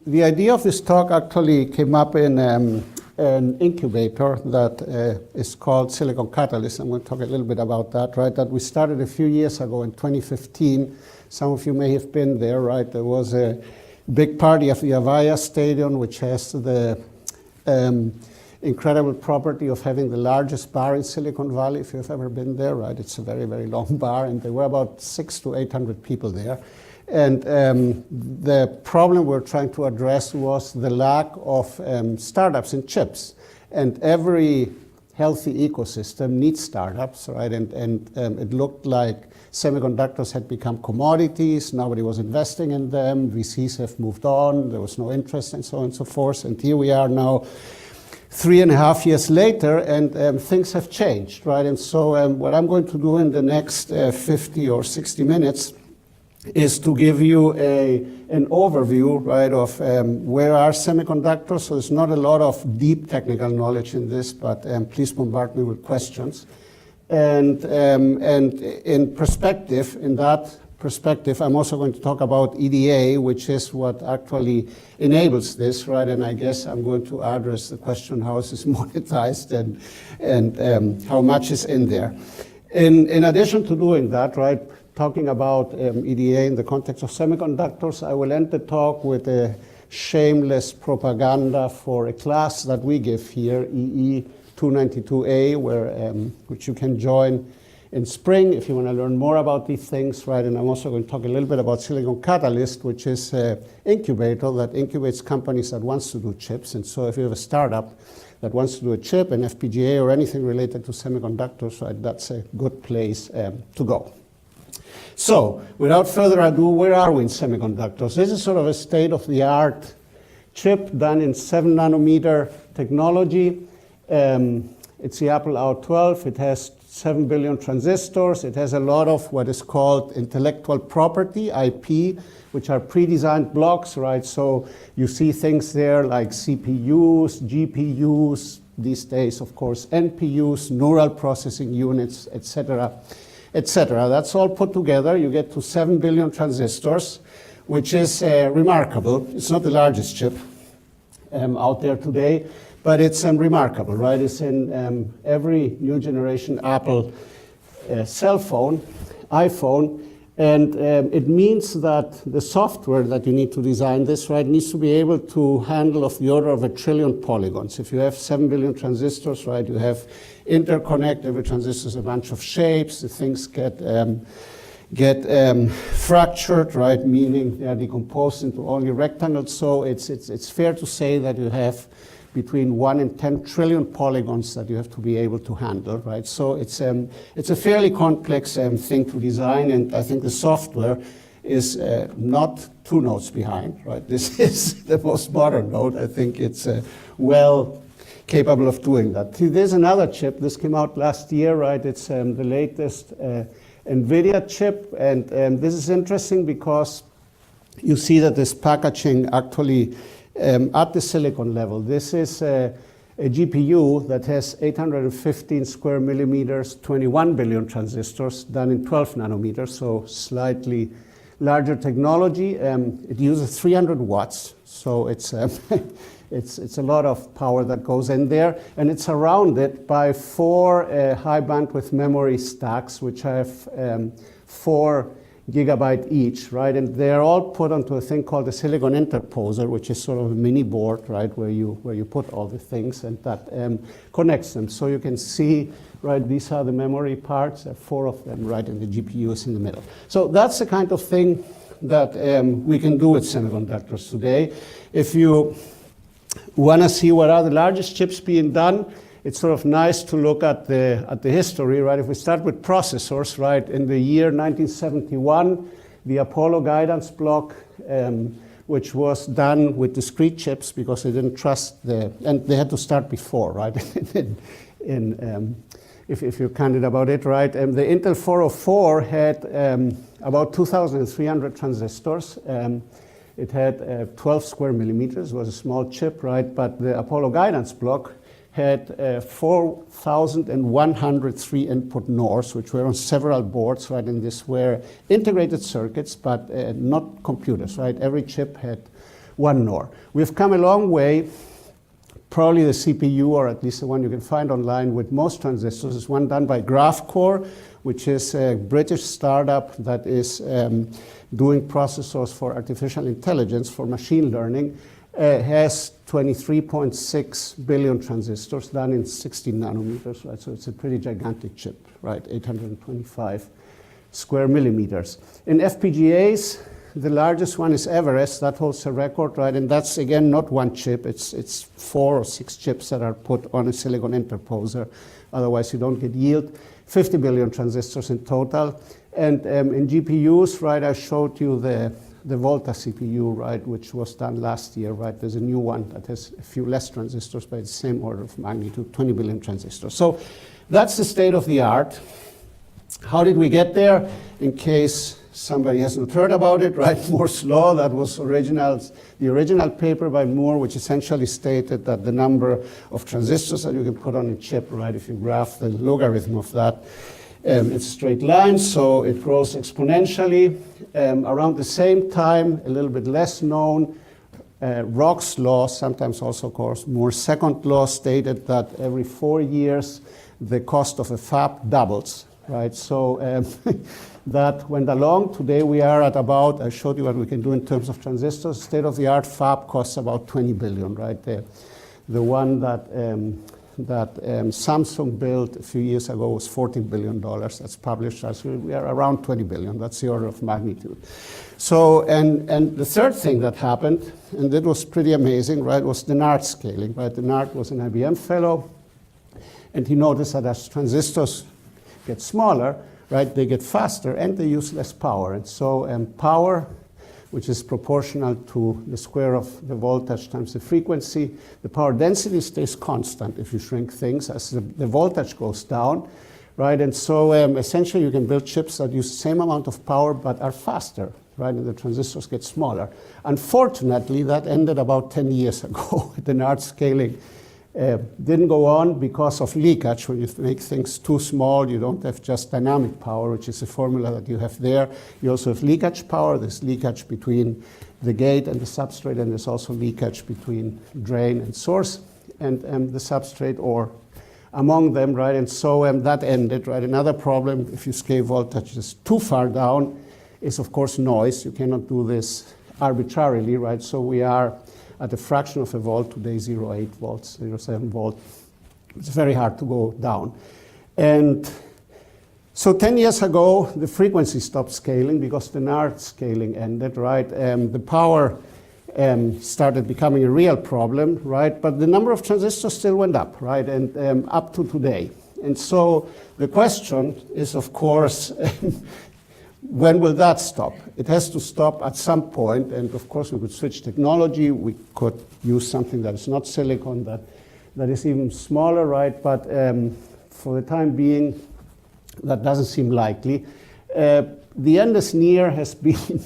the idea of this talk actually came up in an incubator that is called Silicon Catalyst. I'm going to talk a little bit about that, right? That we started a few years ago in 2015. Some of you may have been there, right? There was a big party at the Avaya Stadium, which has the incredible property of having the largest bar in Silicon Valley, if you've ever been there, right? It's a very, very long bar, and there were about 600 to 800 people there. And the problem we're trying to address was the lack of startups in chips. And every healthy ecosystem needs startups, right? And it looked like semiconductors had become commodities. Nobody was investing in them. VCs have moved on. There was no interest, and so on and so forth. And here we are now, 3.5 years later, and things have changed, right? And so what I'm going to do in the next 50 or 60 minutes is to give you an overview, right, of where are semiconductors. So there's not a lot of deep technical knowledge in this, but please bombard me with questions. And in perspective, in that perspective, I'm also going to talk about EDA, which is what actually enables this, right? And I guess I'm going to address the question, how is this monetized and how much is in there. In addition to doing that, right, talking about EDA in the context of semiconductors, I will end the talk with a shameless propaganda for a class that we give here, EE 292A, which you can join in spring if you want to learn more about these things, right? And I'm also going to talk a little bit about Silicon Catalyst, which is an incubator that incubates companies that wants to do chips. And so if you have a startup that wants to do a chip, an FPGA, or anything related to semiconductors, right, that's a good place to go. So, without further ado, where are we in semiconductors? This is sort of a state-of-the-art chip done in 7 nanometer technology. It's the Apple R12. It has 7 billion transistors. It has a lot of what is called intellectual property, IP, which are pre-designed blocks, right? So you see things there like CPUs, GPUs, these days, of course, NPUs, neural processing units, etc., etc. That's all put together. You get to 7 billion transistors, which is remarkable. It's not the largest chip out there today, but it's remarkable, right? It's in every new generation Apple cell phone, iPhone, and it means that the software that you need to design this, right, needs to be able to handle of the order of 1 trillion polygons. If you have 7 billion transistors, right, you have interconnect. Every transistor is a bunch of shapes. The things get fractured, right, meaning they are decomposed into only rectangles. So it's fair to say that you have between 1 and 10 trillion polygons that you have to be able to handle, right? So it's a fairly complex thing to design, and I think the software is not 2 nodes behind, right? This is the most modern node. I think it's well capable of doing that. There's another chip. This came out last year, right? It's the latest NVidia chip, and this is interesting because you see that this packaging actually at the silicon level. This is a GPU that has 815 square millimeters, 21 billion transistors, done in 12 nanometers, so slightly larger technology. It uses 300 watts, so it's a lot of power that goes in there, and it's surrounded by 4 high bandwidth memory stacks, which have 4 gigabyte each, right? And they're all put onto a thing called a silicon interposer, which is sort of a mini board, right, where you put all the things, and that connects them. So you can see, right, these are the memory parts. There are 4 of them, right, and the GPU is in the middle. So that's the kind of thing that we can do with semiconductors today. If you want to see what are the largest chips being done, it's sort of nice to look at the history, right? If we start with processors, right, in the year 1971, the Apollo guidance block, which was done with discrete chips because they didn't trust and they had to start before, right? If you're candid about it, right? And the Intel 404 had about 2,300 transistors. It had 12 square millimeters, was a small chip, right? But the Apollo guidance block had 4,103 input NORs, which were on several boards, right? And these were integrated circuits, but not computers, right? Every chip had 1 NOR. We've come a long way. Probably the CPU, or at least the one you can find online with most transistors, is one done by GraphCore, which is a British startup that is doing processors for artificial intelligence, for machine learning. Has 23.6 billion transistors done in 16 nanometers, right? So it's a pretty gigantic chip, right? 825 square millimeters. In FPGAs, the largest one is Everest. That holds a record, right? And that's, again, not one chip. It's 4 or 6 chips that are put on a silicon interposer. Otherwise, you don't get yield. 50 billion transistors in total. And in GPUs, right, I showed you the Volta CPU, right, which was done last year, right? There's a new one that has a few less transistors, but it's the same order of magnitude, 20 billion transistors. So that's the state of the art. How did we get there? In case somebody hasn't heard about it, right? Moore's law, that was the original paper by Moore, which essentially stated that the number of transistors that you can put on a chip, right, if you graph the logarithm of that, it's a straight line, so it grows exponentially. Around the same time, a little bit less known, Rock's law, sometimes also called Moore's second law, stated that every 4 years, the cost of a fab doubles, right? So that went along. Today we are at about, I showed you what we can do in terms of transistors. State-of-the-art fab costs about 20 billion, right? The one that Samsung built a few years ago was $14 billion. That's published. So we are around 20 billion. That's the order of magnitude. So, and the third thing that happened, and that was pretty amazing, right, was Dennard scaling, right? Dennard was an IBM fellow, and he noticed that as transistors get smaller, right, they get faster and they use less power. And so power, which is proportional to the square of the voltage times the frequency, the power density stays constant if you shrink things as the voltage goes down, right? And so essentially you can build chips that use the same amount of power but are faster, right? And the transistors get smaller. Unfortunately, that ended about 10 years ago. Dennard scaling didn't go on because of leakage. When you make things too small, you don't have just dynamic power, which is the formula that you have there. You also have leakage power. There's leakage between the gate and the substrate, and there's also leakage between drain and source and the substrate, or among them, right? And so that ended, right? Another problem, if you scale voltages too far down, is of course noise. You cannot do this arbitrarily, right? So we are at a fraction of a volt, today 0.8 volts, 0.7 volt. It's very hard to go down. And so 10 years ago, the frequency stopped scaling because the Dennard scaling ended, right? The power started becoming a real problem, right? But the number of transistors still went up, right? And up to today. And so the question is, of course, when will that stop? It has to stop at some point, and of course we could switch technology. We could use something that is not silicon, that is even smaller, right? But for the time being, that doesn't seem likely. The end is near has been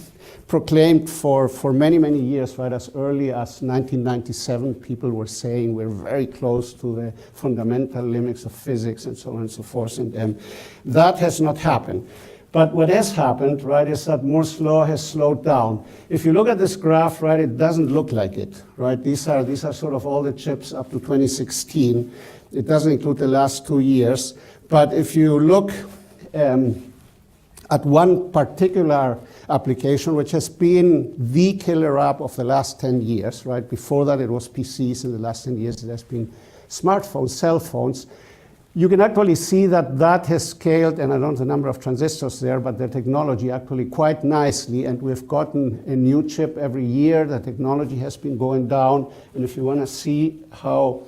proclaimed for many, many years, right? As early as 1997, people were saying we're very close to the fundamental limits of physics and so on and so forth, and that has not happened. But what has happened, right, is that Moore's law has slowed down. If you look at this graph, right, it doesn't look like it, right? These are sort of all the chips up to 2016. It doesn't include the last 2 years. But if you look at one particular application, which has been the killer app of the last 10 years, right? Before that, it was PCs. In the last 10 years, it has been smartphones, cell phones. You can actually see that that has scaled, and I don't know the number of transistors there, but the technology actually quite nicely, and we've gotten a new chip every year. The technology has been going down, and if you want to see how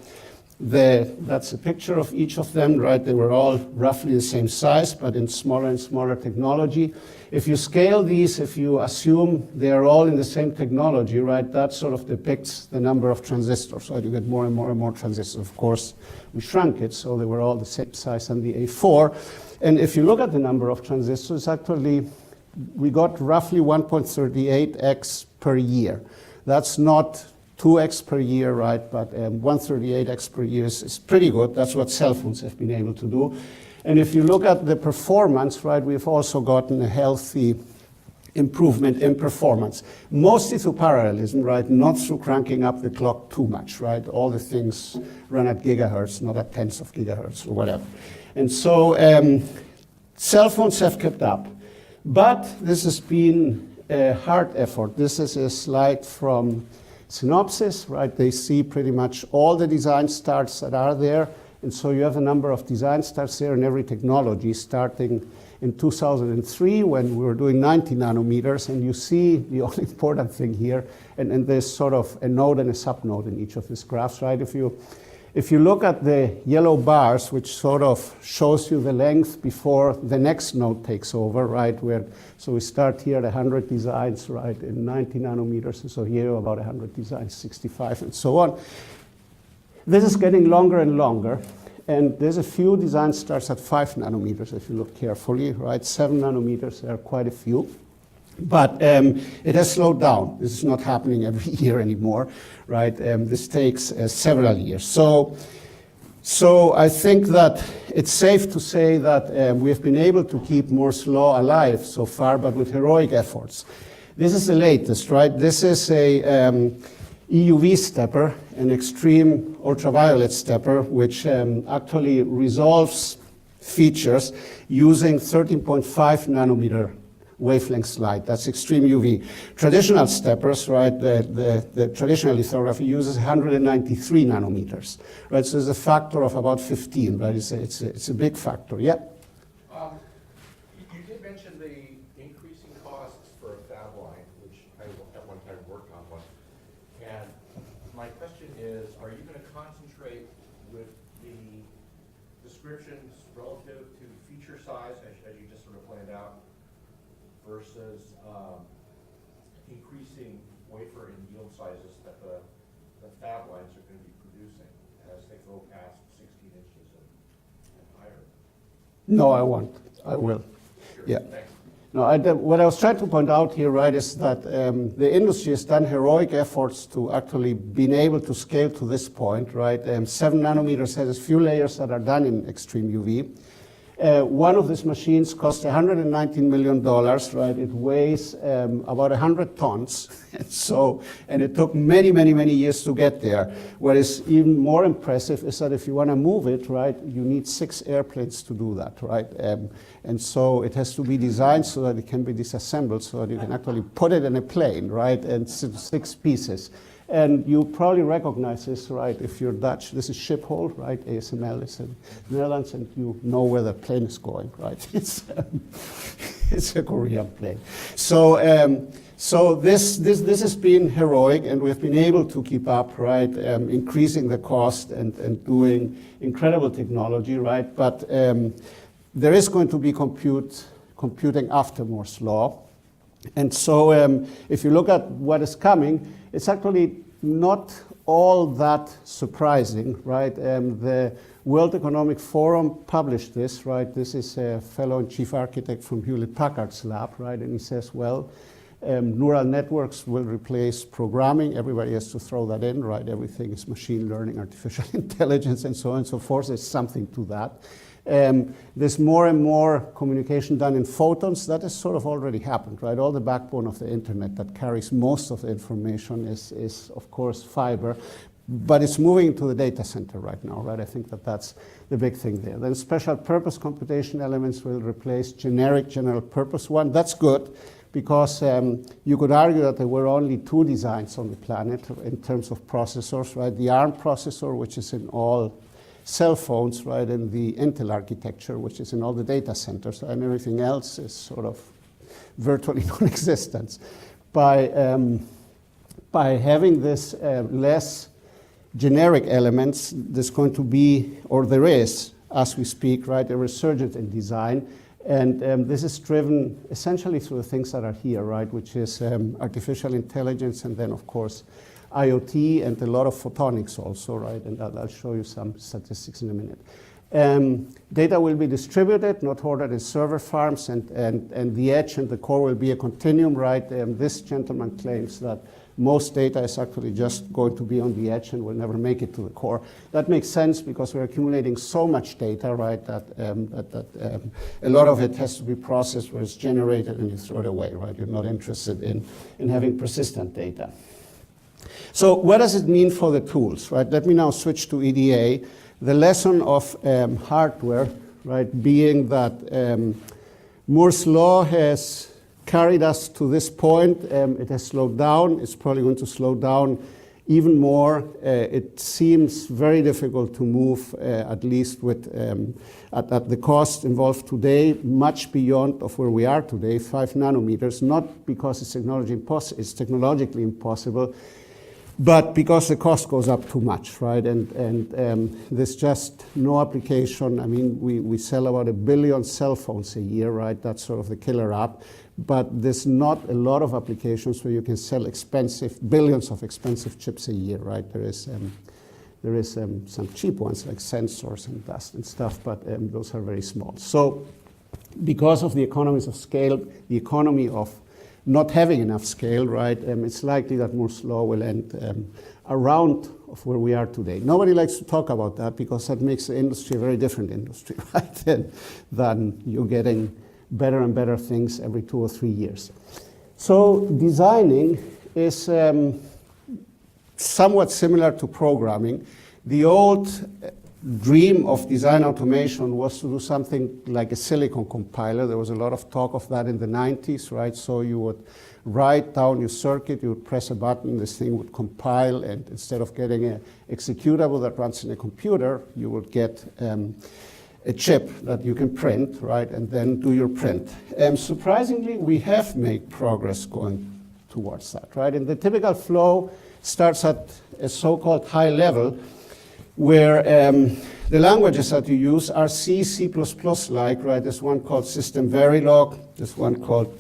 that's a picture of each of them, right? They were all roughly the same size, but in smaller and smaller technology. If you scale these, if you assume they are all in the same technology, right, that sort of depicts the number of transistors, right? You get more and more and more transistors. Of course, we shrunk it, so they were all the same size on the A4. And if you look at the number of transistors, actually, we got roughly 1.38x per year. That's not 2x per year, right? But 138x per year is pretty good. That's what cell phones have been able to do. And if you look at the performance, right, we've also gotten a healthy improvement in performance, mostly through parallelism, right? Not through cranking up the clock too much, right? All the things run at gigahertz, not at tens of gigahertz or whatever. And so cell phones have kept up, but this has been a hard effort. This is a slide from Synopsys, right? They see pretty much all the design starts that are there. And so you have a number of design starts there in every technology, starting in 2003 when we were doing 90 nanometers, and you see the all important thing here, and there's sort of a node and a subnode in each of these graphs, right? If you look at the yellow bars, which sort of shows you the length before the next node takes over, right? So we start here at 100 designs, right, in 90 nanometers, and so here about 100 designs, 65, and so on. This is getting longer and longer. And there's a few design starts at 5 nanometers if you look carefully, right? 7 nanometers, there are quite a few. But it has slowed down. This is not happening every year anymore, right? This takes several years. So I think that it's safe to say that we have been able to keep Moore's law alive so far, but with heroic efforts. This is the latest, right? This is a EUV stepper, an extreme ultraviolet stepper, which actually resolves features using 13.5 nanometer wavelength light. That's extreme UV. Traditional steppers, right, the traditional lithography uses 193 nanometers, right? So there's a factor of about 15, right? It's a big factor, yeah? You did mention the increasing costs for a fab line, which I at one time worked on one. And my question is, are you going to concentrate with the descriptions relative to feature size, as you just sort of pointed out, versus increasing wafer and yield sizes that the fab lines are going to be producing as they go past 16 inches and higher? No, I won't. I will. Sure. Yeah. Thanks. No, what I was trying to point out here, right, is that the industry has done heroic efforts to actually being able to scale to this point, right? 7 nanometers has a few layers that are done in extreme UV. One of these machines cost $119 million, right? It weighs about 100 tons. And it took many, many, many years to get there. What is even more impressive is that if you want to move it, right, you need 6 airplanes to do that, right? And so it has to be designed so that it can be disassembled, so that you can actually put it in a plane, right? And 6 pieces. And you probably recognize this, right, if you're Dutch. This is Schiphol, right? ASML is in the Netherlands, and you know where the plane is going, right? It's a Korean plane. So this has been heroic, and we've been able to keep up, right, increasing the cost and doing incredible technology, right? But there is going to be computing after Moore's law. And so if you look at what is coming, it's actually not all that surprising, right? The World Economic Forum published this, right? This is a fellow and chief architect from Hewlett-Packard's lab, right? And he says, well, neural networks will replace programming. Everybody has to throw that in, right? Everything is machine learning, artificial intelligence, and so on and so forth. There's something to that. There's more and more communication done in photons. That has sort of already happened, right? All the backbone of the internet that carries most of the information is of course, fiber. But it's moving to the data center right now, right? I think that's the big thing there. Then special purpose computation elements will replace generic general purpose one. That's good, because you could argue that there were only 2 designs on the planet in terms of processors, right? The ARM processor, which is in all cell phones, right, and the Intel architecture, which is in all the data centers, and everything else is sort of virtually non-existent. By having this less generic elements, there's going to be, or there is, as we speak, right, a resurgence in design. And this is driven essentially through the things that are here, right, which is artificial intelligence, and then, of course, IoT and a lot of photonics also, right? And I'll show you some statistics in a minute. Data will be distributed, not hoarded in server farms, and the edge and the core will be a continuum, right? This gentleman claims that most data is actually just going to be on the edge and will never make it to the core. That makes sense because we're accumulating so much data, right, that a lot of it has to be processed where it's generated and you throw it away, right? You're not interested in having persistent data. So what does it mean for the tools, right? Let me now switch to EDA. The lesson of hardware, right, being that Moore's law has carried us to this point. It has slowed down. It's probably going to slow down even more. It seems very difficult to move, at least with at the cost involved today, much beyond of where we are today, 5 nanometers, not because it's technologically impossible, but because the cost goes up too much, right? And there's just no application. I mean, we sell about 1 billion cell phones a year, right? That's sort of the killer app. But there's not a lot of applications where you can sell billions of expensive chips a year, right? There is some cheap ones like sensors and dust and stuff, but those are very small. So because of the economies of scale, the economy of not having enough scale, right, it's likely that Moore's law will end around of where we are today. Nobody likes to talk about that because that makes the industry a very different industry, right, than you getting better and better things every 2 or 3 years. So designing is somewhat similar to programming. The old dream of design automation was to do something like a silicon compiler. There was a lot of talk of that in the 90s, right? So you would write down your circuit, you would press a button, this thing would compile, and instead of getting an executable that runs in a computer, you would get a chip that you can print, right, and then do your print. Surprisingly, we have made progress going towards that, right? And the typical flow starts at a so-called high level, where the languages that you use are C, C++-like, right? There's one called System Verilog, there's one called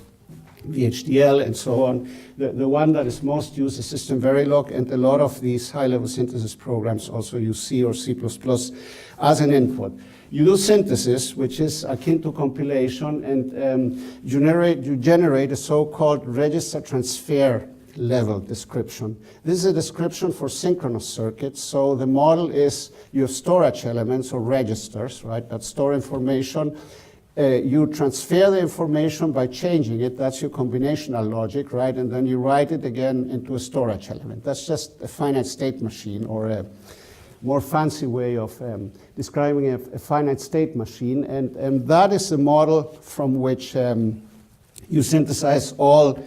VHDL, and so on. The one that is most used is System Verilog, and a lot of these high-level synthesis programs also use C or C++ as an input. You do synthesis, which is akin to compilation, and you generate a so-called register transfer level description. This is a description for synchronous circuits. So the model is you have storage elements or registers, right, that store information. You transfer the information by changing it. That's your combinational logic, right? And then you write it again into a storage element. That's just a finite state machine, or a more fancy way of describing a finite state machine. And that is the model from which you synthesize all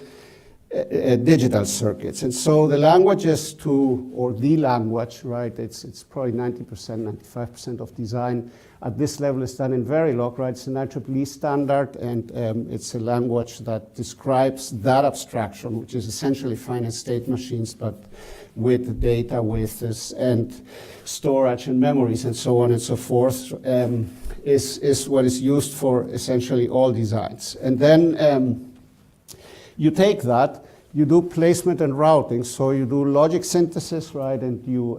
digital circuits. And so the languages or the language, right, it's probably 90%, 95% of design at this level is done in Verilog, right? It's an IEEE standard, and it's a language that describes that abstraction, which is essentially finite state machines, but with data widths and storage and memories and so on and so forth, is what is used for essentially all designs. And then you take that, you do placement and routing, so you do logic synthesis, right, and you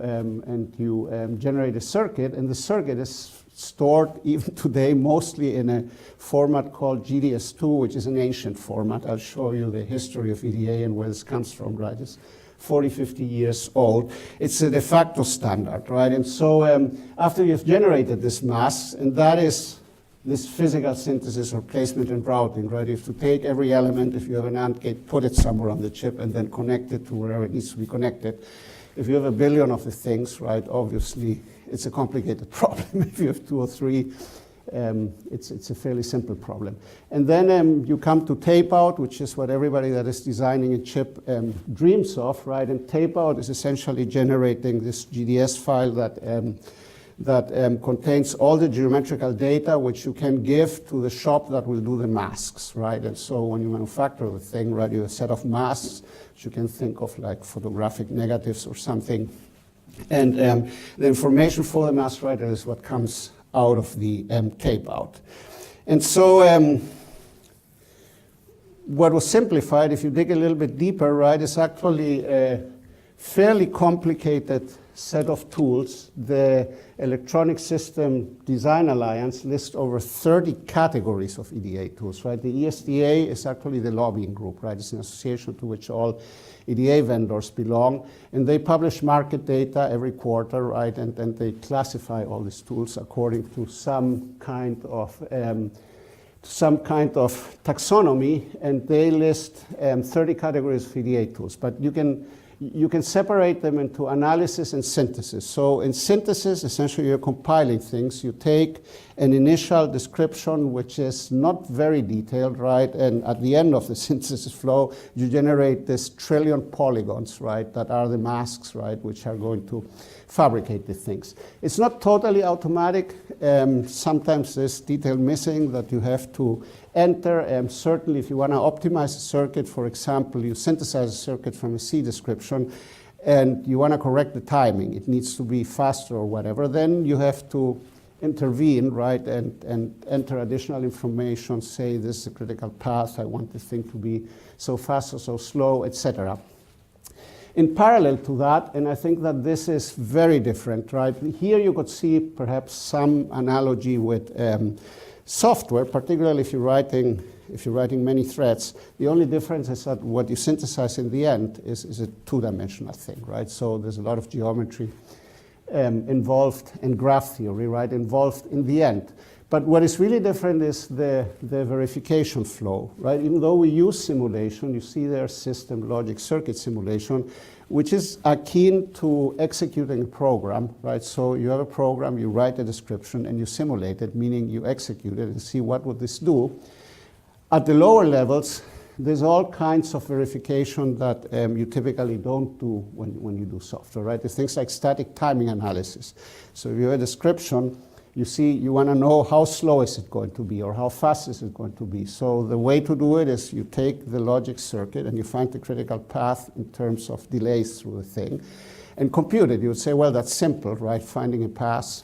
generate a circuit, and the circuit is stored even today mostly in a format called GDS2, which is an ancient format. I'll show you the history of EDA and where this comes from, right? It's 40, 50 years old. It's a de facto standard, right? And so after you've generated this mask, and that is this physical synthesis or placement and routing, right? You have to take every element, if you have an AND gate, put it somewhere on the chip and then connect it to wherever it needs to be connected. If you have 1 billion of the things, right, obviously it's a complicated problem. If you have 2 or 3, it's a fairly simple problem. And then you come to tape out, which is what everybody that is designing a chip dreams of, right? And tape out is essentially generating this GDS file that contains all the geometrical data which you can give to the shop that will do the masks, right? And so when you manufacture the thing, right, you have a set of masks, which you can think of like photographic negatives or something. And the information for the mask writer is what comes out of the tape out. And so what was simplified, if you dig a little bit deeper, right, is actually a fairly complicated set of tools, the Electronic System Design Alliance lists over 30 categories of EDA tools, right? The ESDA is actually the lobbying group, right? It's an association to which all EDA vendors belong, and they publish market data every quarter, right? And they classify all these tools according to some kind of taxonomy, and they list 30 categories of EDA tools. But you can separate them into analysis and synthesis. So in synthesis, essentially you're compiling things. You take an initial description, which is not very detailed, right? And at the end of the synthesis flow, you generate this trillion polygons, right? That are the masks, right? Which are going to fabricate the things. It's not totally automatic. Sometimes there's detail missing that you have to enter. Certainly, if you want to optimize a circuit, for example, you synthesize a circuit from a C description, and you want to correct the timing. It needs to be faster or whatever. Then you have to intervene, right, and enter additional information, say this is a critical path, I want the thing to be so fast or so slow, etc. In parallel to that, and I think that this is very different, right? Here you could see perhaps some analogy with software, particularly if you're writing many threads. The only difference is that what you synthesize in the end is a two-dimensional thing, right? So there's a lot of geometry involved in graph theory, right, involved in the end. But what is really different is the verification flow, right? Even though we use simulation, you see there system logic circuit simulation, which is akin to executing a program, right? So you have a program, you write a description, and you simulate it, meaning you execute it and see what would this do. At the lower levels, there's all kinds of verification that you typically don't do when you do software, right? There's things like static timing analysis. So if you have a description, you want to know how slow is it going to be or how fast is it going to be. So the way to do it is you take the logic circuit and you find the critical path in terms of delays through the thing and compute it. You would say, well, that's simple, right? Finding a path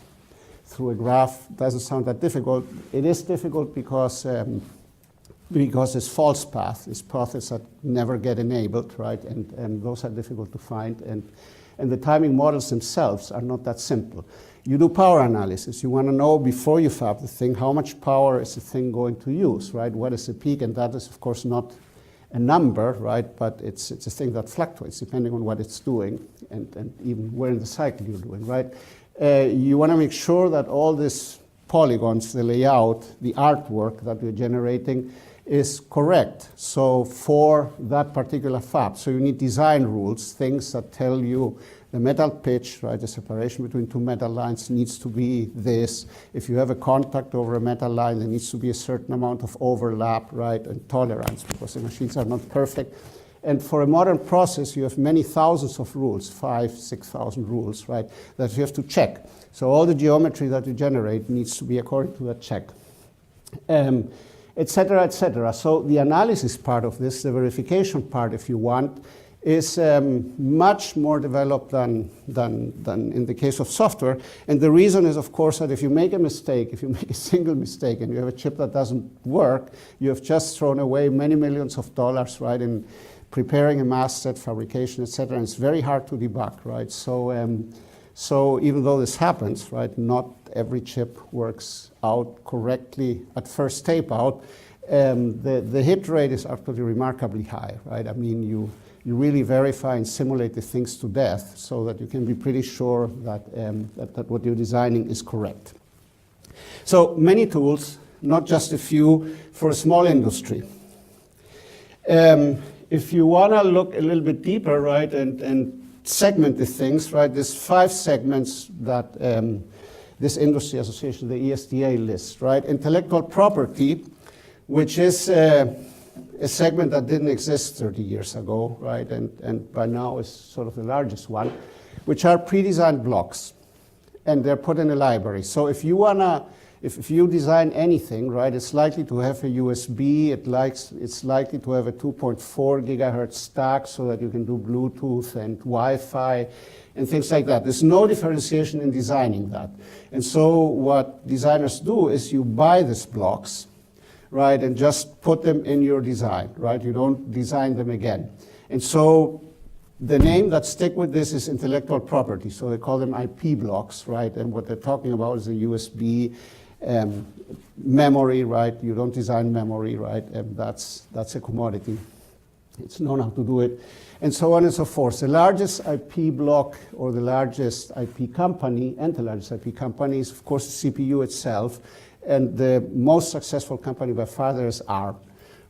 through a graph doesn't sound that difficult. It is difficult because it's false paths. It's paths that never get enabled, right? And those are difficult to find. And the timing models themselves are not that simple. You do power analysis. You want to know before you fab the thing, how much power is the thing going to use, right? What is the peak? And that is, of course, not a number, right? But it's a thing that fluctuates depending on what it's doing and even where in the cycle you're doing, right? You want to make sure that all these polygons, the layout, the artwork that you're generating is correct. So for that particular fab, so you need design rules, things that tell you the metal pitch, right, the separation between two metal lines needs to be this. If you have a contact over a metal line, there needs to be a certain amount of overlap, right, and tolerance, because the machines are not perfect. And for a modern process, you have many thousands of rules, 5,000, 6,000 rules, right, that you have to check. So all the geometry that you generate needs to be according to that check. Et cetera, et cetera. So the analysis part of this, the verification part, if you want, is much more developed than in the case of software. And the reason is, of course, that if you make a mistake, if you make a single mistake and you have a chip that doesn't work, you have just thrown away many millions of dollars, right, in preparing a mask set, fabrication, et cetera. And it's very hard to debug, right? So even though this happens, right, not every chip works out correctly at first tape out. The hit rate is actually remarkably high, right? I mean, you really verify and simulate the things to death so that you can be pretty sure that, that what you're designing is correct. So many tools, not just a few, for a small industry. If you want to look a little bit deeper, right, and segment the things, right, there's 5 segments that this industry association, the ESDA, lists, right? Intellectual property, which is a segment that didn't exist 30 years ago, right, and by now is sort of the largest one, which are pre-designed blocks, and they're put in a library. So if you wanna, if you design anything, right, it's likely to have a USB, it's likely to have a 2.4 gigahertz stack so that you can do Bluetooth and Wi-Fi and things like that. There's no differentiation in designing that. And so what designers do is you buy these blocks, right, and just put them in your design, right? You don't design them again. And so The name that stick with this is intellectual property, so they call them IP blocks, right? And what they're talking about is a USB memory, right? You don't design memory, right? And that's a commodity. It's known how to do it, and so on and so forth. The largest IP block or the largest IP company, and the largest IP company is, of course, the CPU itself, and the most successful company by far there is ARM,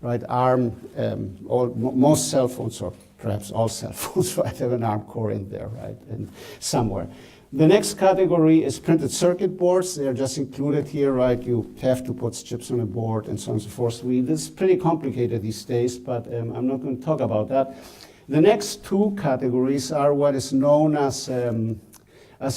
right? ARM, most cell phones, or perhaps all cell phones, right, have an ARM core in there, right, and somewhere. The next category is printed circuit boards. They're just included here, right? You have to put chips on a board and so on and so forth. This is pretty complicated these days, but I'm not going to talk about that. The next two categories are what is known as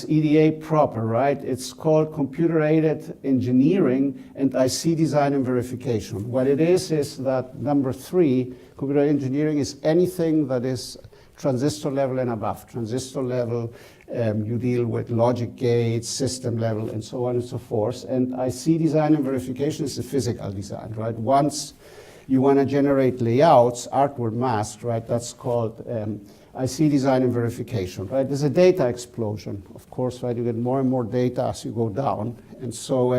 EDA proper, right? It's called computer-aided engineering and IC design and verification. What it is that number 3, computer-aided engineering is anything that is transistor level and above. Transistor level, you deal with logic gates, system level, and so on and so forth. And IC design and verification is the physical design, right? Once you want to generate layouts, artwork masks, right? That's called IC design and verification, right? There's a data explosion, of course, right? You get more and more data as you go down, and so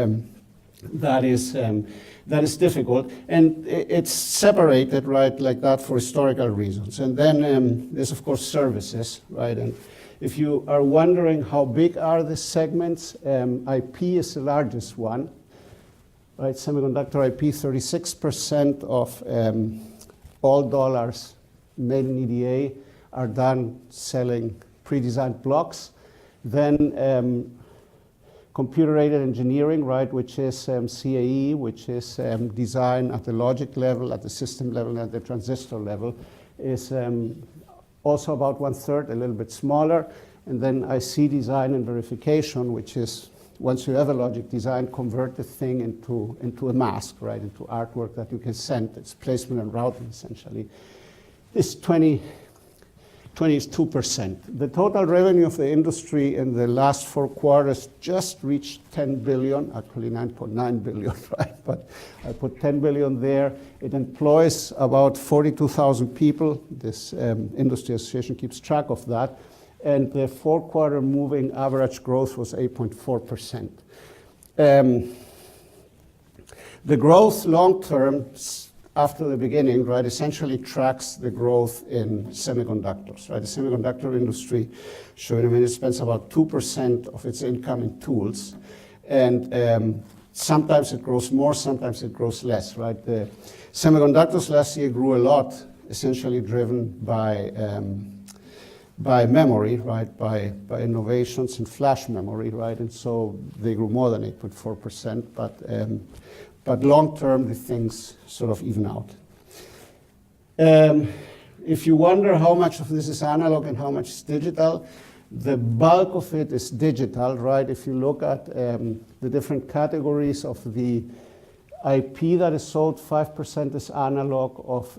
that is difficult, and it's separated, right, like that for historical reasons. And then there's, of course, services, right? And if you are wondering how big are the segments, IP is the largest one, right? Semiconductor IP, 36% of all dollars made in EDA are done selling pre-designed blocks. Then computer-aided engineering, right, which is CAE, which is design at the logic level, at the system level, and at the transistor level, is also about 1/3, a little bit smaller. And then IC design and verification, which is once you have a logic design, convert the thing into a mask, right, into artwork that you can send. It's placement and routing, essentially. This 22%. The total revenue of the industry in the last 4 quarters just reached 10 billion, actually 9.9 billion, right? But I put 10 billion there. It employs about 42,000 people. This industry association keeps track of that. And the 4-quarter moving average growth was 8.4%. The growth long term, after the beginning, right, essentially tracks the growth in semiconductors, right? The semiconductor industry, showing a minute, spends about 2% of its income in tools. And sometimes it grows more, sometimes it grows less, right? The semiconductors last year grew a lot, essentially driven by memory, right? By innovations in flash memory, right? And so they grew more than 8.4%, but long term, the things sort of even out. If you wonder how much of this is analog and how much is digital, the bulk of it is digital, right? If you look at the different categories of the IP that is sold, 5% is analog. Of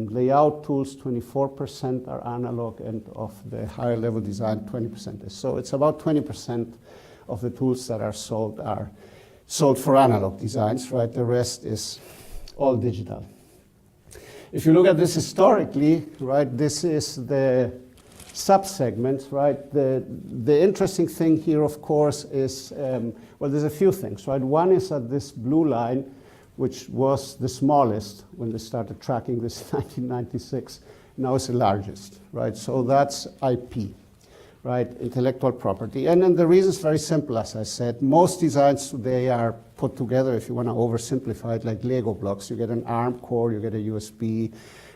layout tools, 24% are analog, and of the higher level design, 20% is. So it's about 20% of the tools that are sold for analog designs, right? The rest is all digital. If you look at this historically, right, this is the sub-segments, right? The interesting thing here, of course, is, well, there's a few things, right? One is that this blue line, which was the smallest when they started tracking this in 1996, now is the largest, right? So that's IP. Right, intellectual property. And then the reason is very simple, as I said. Most designs today are put together, if you want to oversimplify it, like Lego blocks. You get an ARM core, you get a USB,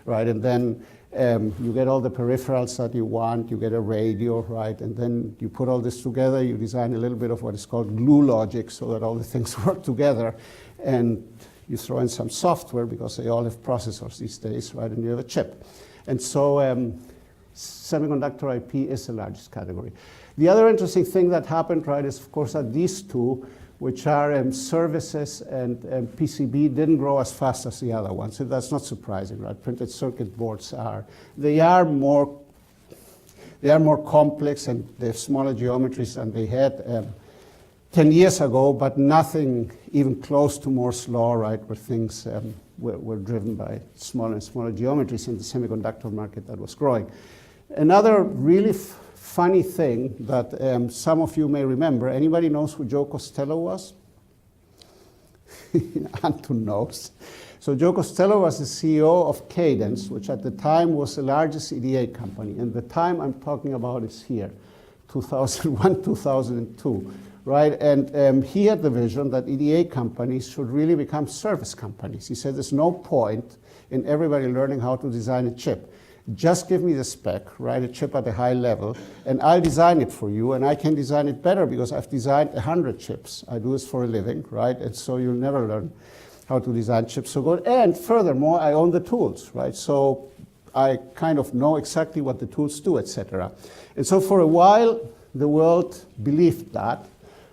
right? And then you get all the peripherals that you want, you get a radio, right? And then you put all this together, you design a little bit of what is called glue logic so that all the things work together. And you throw in some software because they all have processors these days, right? And you have a chip. And so semiconductor IP is the largest category. The other interesting thing that happened, right, is of course that these two, which are services and PCB, didn't grow as fast as the other ones. So that's not surprising, right? Printed circuit boards they are more complex and they have smaller geometries than they had 10 years ago, but nothing even close to Moore's law, right, where things were driven by smaller and smaller geometries in the semiconductor market that was growing. Another really funny thing that some of you may remember, anybody knows who Joe Costello was? Anton knows. So Joe Costello was the CEO of Cadence, which at the time was the largest EDA company. And the time I'm talking about is here, 2001, 2002, right? And he had the vision that EDA companies should really become service companies. He said there's no point in everybody learning how to design a chip. Just give me the spec, write a chip at a high level, and I'll design it for you, and I can design it better because I've designed 100 chips. I do this for a living, right? And so you'll never learn how to design chips so good. And furthermore, I own the tools, right? So I kind of know exactly what the tools do, etc. And so for a while, the world believed that,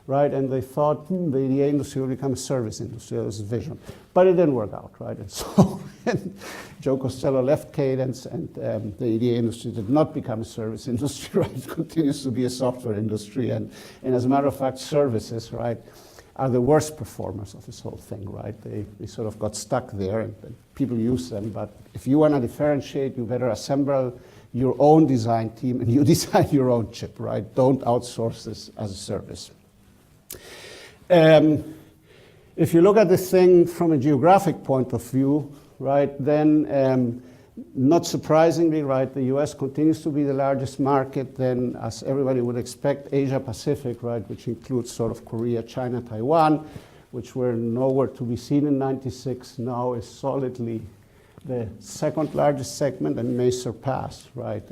right? And they thought, the EDA industry will become a service industry. That was his vision. But it didn't work out, right? And so Joe Costello left Cadence, and the EDA industry did not become a service industry, right? It continues to be a software industry. And as a matter of fact, services, right, are the worst performers of this whole thing, right? They sort of got stuck there, and people use them. But if you want to differentiate, you better assemble your own design team, and you design your own chip, right? Don't outsource this as a service. If you look at this thing from a geographic point of view, right, then not surprisingly, right, the US continues to be the largest market. Then, as everybody would expect, Asia Pacific, right, which includes sort of Korea, China, Taiwan, which were nowhere to be seen in '96, now is solidly the second largest segment and may surpass, right,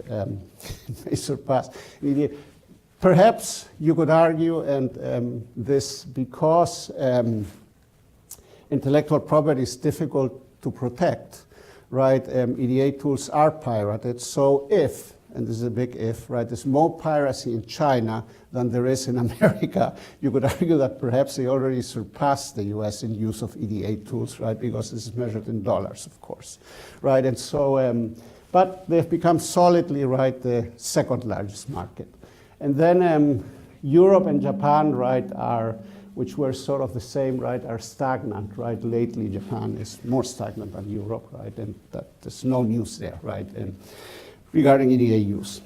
may surpass EDA. Perhaps you could argue, and this because intellectual property is difficult to protect, right? EDA tools are pirated. So if, and this is a big if, right, there's more piracy in China than there is in America, you could argue that perhaps they already surpassed the US in use of EDA tools, right? Because this is measured in dollars, of course, right? And so, but they've become solidly, right, the second largest market. And then Europe and Japan, right, which were sort of the same, right, are stagnant, right? Lately, Japan is more stagnant than Europe, right? And there's no news there, right, and regarding EDA use.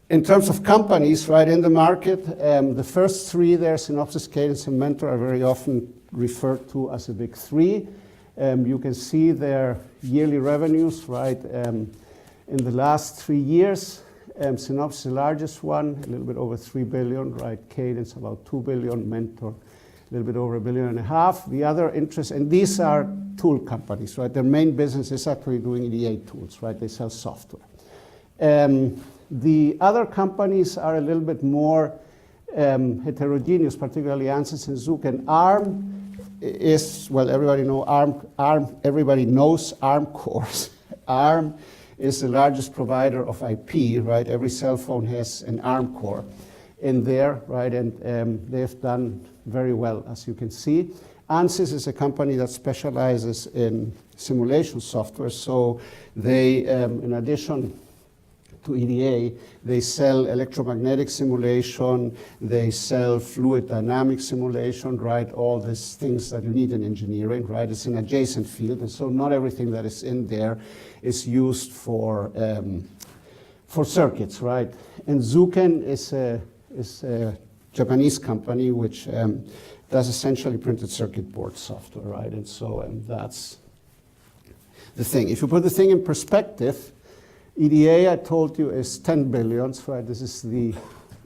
In terms of companies, right, in the market, the first three there, Synopsys, Cadence, and Mentor, are very often referred to as the big three. You can see their yearly revenues, right, in the last 3 years. Synopsys, the largest one, a little bit over 3 billion, right? Cadence, about 2 billion. Mentor, a little bit over $1.5 billion. The other interest, and these are tool companies, right? Their main business is actually doing EDA tools, right? They sell software. The other companies are a little bit more heterogeneous, particularly Ansys and Zook. And ARM is, well, everybody knows ARM cores. ARM is the largest provider of IP, right? Every cell phone has an ARM core in there, right? And they've done very well, as you can see. Ansys is a company that specializes in simulation software. So they, in addition to EDA, they sell electromagnetic simulation, they sell fluid dynamic simulation, right? All these things that you need in engineering, right? It's an adjacent field, and so not everything that is in there is used for circuits, right? And Zuken is a Japanese company which does essentially printed circuit board software, right? And so that's the thing. If you put the thing in perspective, EDA, I told you, is 10 billions, right? This is the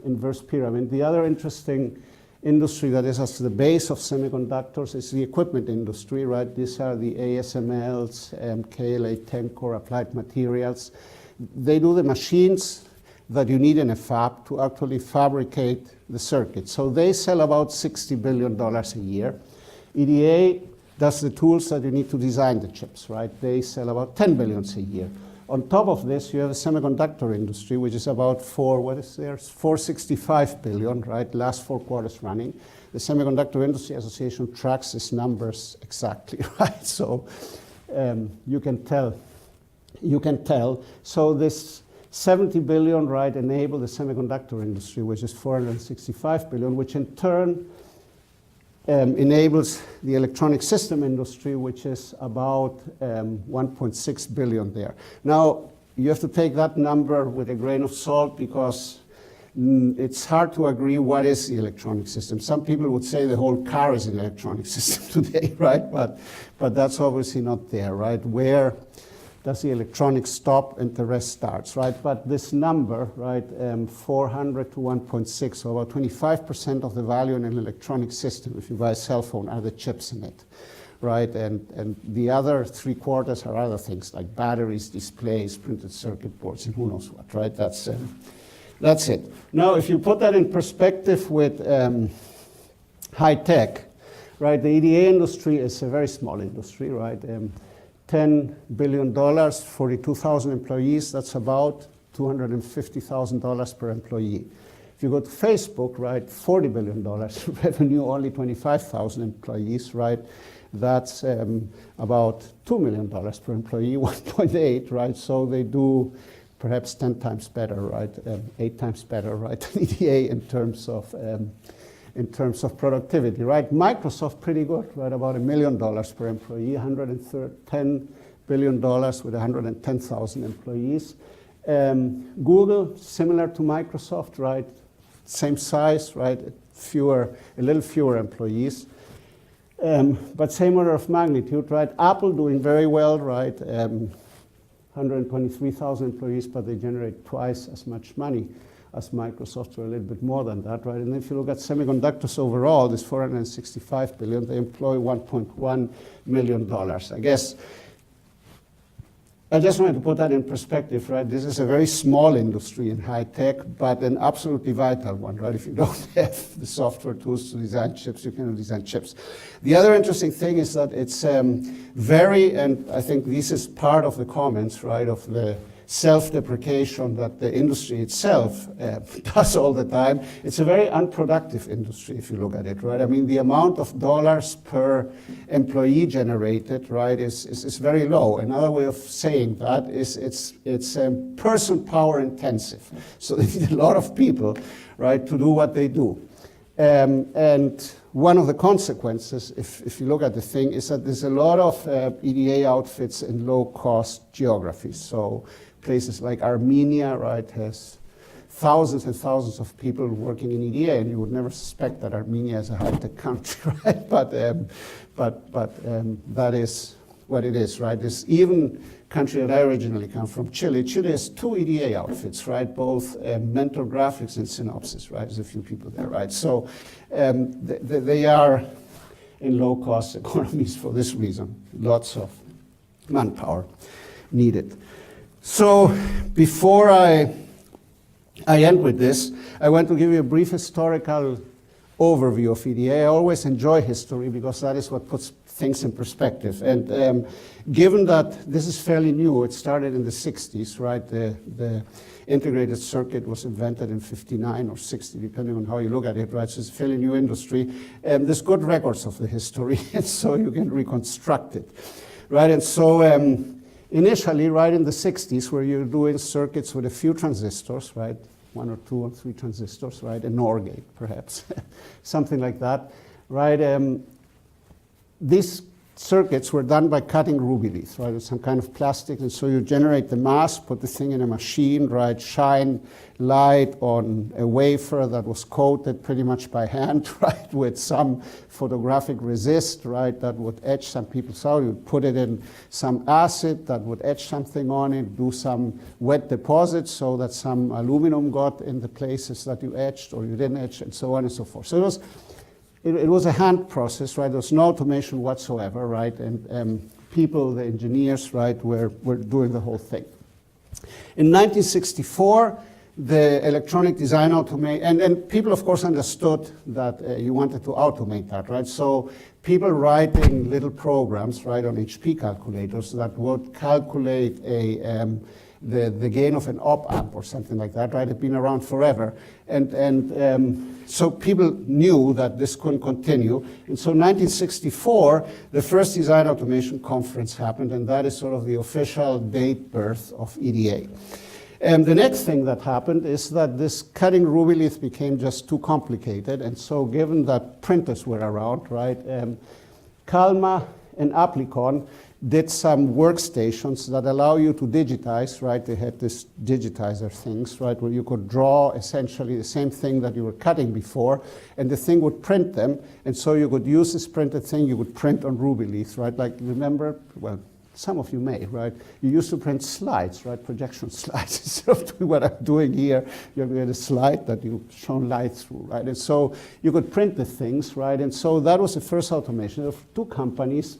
inverse pyramid. The other interesting industry that is at the base of semiconductors is the equipment industry, right? These are the ASMLs, KLA, Tencor, Applied Materials. They do the machines that you need in a fab to actually fabricate the circuit. So they sell about $60 billion a year. EDA does the tools that you need to design the chips, right? They sell about 10 billion a year. On top of this, you have the semiconductor industry, which is about 465 billion, right? Last 4 quarters running. The Semiconductor Industry Association tracks these numbers exactly, right? So you can tell. So this 70 billion, right, enable the semiconductor industry, which is 465 billion, which in turn enables the electronic system industry, which is about 1.6 billion there. Now, you have to take that number with a grain of salt because it's hard to agree what is the electronic system. Some people would say the whole car is an electronic system today, right? But that's obviously not there, right? Where does the electronics stop and the rest starts, right? But this number, right, 400 to 1.6, so about 25% of the value in an electronic system, if you buy a cell phone, are the chips in it, right? And the other 3/4 are other things like batteries, displays, printed circuit boards, and who knows what, right? That's it. Now, if you put that in perspective with high tech, right, the EDA industry is a very small industry, right? $10 billion, 42,000 employees, that's about $250,000 per employee. If you go to Facebook, right, $40 billion revenue, only 25,000 employees, right? That's about $2 million per employee, 1.8, right? So they do perhaps 10 times better, right? 8 times better, right, than EDA in terms of productivity, right? Microsoft, pretty good, right? About $1 million per employee, $110 billion with 110,000 employees. Google, similar to Microsoft, right? Same size, right? A little fewer employees. But same order of magnitude, right? Apple doing very well, right? 123,000 employees, but they generate twice as much money as Microsoft, or a little bit more than that, right? And if you look at semiconductors overall, this 465 billion, they employ $1.1 million. I just wanted to put that in perspective, right? This is a very small industry in high tech, but an absolutely vital one, right? If you don't have the software tools to design chips, you cannot design chips. The other interesting thing is that it's and I think this is part of the comments, right, of the self-deprecation that the industry itself does all the time. It's a very unproductive industry if you look at it, right? I mean, the amount of dollars per employee generated, right, is very low. Another way of saying that is it's person power intensive. So they need a lot of people, right, to do what they do. And one of the consequences, if you look at the thing, is that there's a lot of EDA outfits in low-cost geographies. So places like Armenia, right, has thousands and thousands of people working in EDA, and you would never suspect that Armenia is a high-tech country, right? But that is what it is, right? There's even country that I originally come from, Chile. Chile has 2 EDA outfits, right? Both Mentor Graphics and Synopsys, right? There's a few people there, right? So they are in low-cost economies for this reason. Lots of manpower needed. So before I end with this, I want to give you a brief historical overview of EDA. I always enjoy history because that is what puts things in perspective. And given that this is fairly new, it started in the 60s, right? The integrated circuit was invented in 59 or 60, depending on how you look at it, right? So it's a fairly new industry. There's good records of the history, and so you can reconstruct it, right? And so initially, right in the 60s, where you're doing circuits with a few transistors, right? 1 or 2 or 3 transistors, right? A NOR gate, perhaps, something like that, right? These circuits were done by cutting ruby leaves, right? It's some kind of plastic, and so you generate the mask, put the thing in a machine, right? Shine light on a wafer that was coated pretty much by hand, right? With some photographic resist, right? That would etch some people's out. You'd put it in some acid that would etch something on it, do some wet deposits so that some aluminum got in the places that you etched or you didn't etch, and so on and so forth. So it was a hand process, right? There was no automation whatsoever, right? And people, the engineers, right, were doing the whole thing. In 1964, the electronic design automation, and people, of course, understood that you wanted to automate that, right? So people writing little programs, right, on HP calculators that would calculate the gain of an op-amp or something like that, right? Had been around forever. And so people knew that this couldn't continue. And so in 1964, the first design automation conference happened, and that is sort of the official date birth of EDA. And the next thing that happened is that this cutting ruby leaf became just too complicated. And so given that printers were around, right, Kalma and Applicon did some workstations that allow you to digitize, right? They had this digitizer things, right, where you could draw essentially the same thing that you were cutting before, and the thing would print them, and so you could use this printed thing, you would print on ruby leaves, right? Like, remember, well, some of you may, right? You used to print slides, right? Projection slides. Instead of doing what I'm doing here, you have a slide that you shone light through, right? And so you could print the things, right? And so that was the first automation. There were two companies,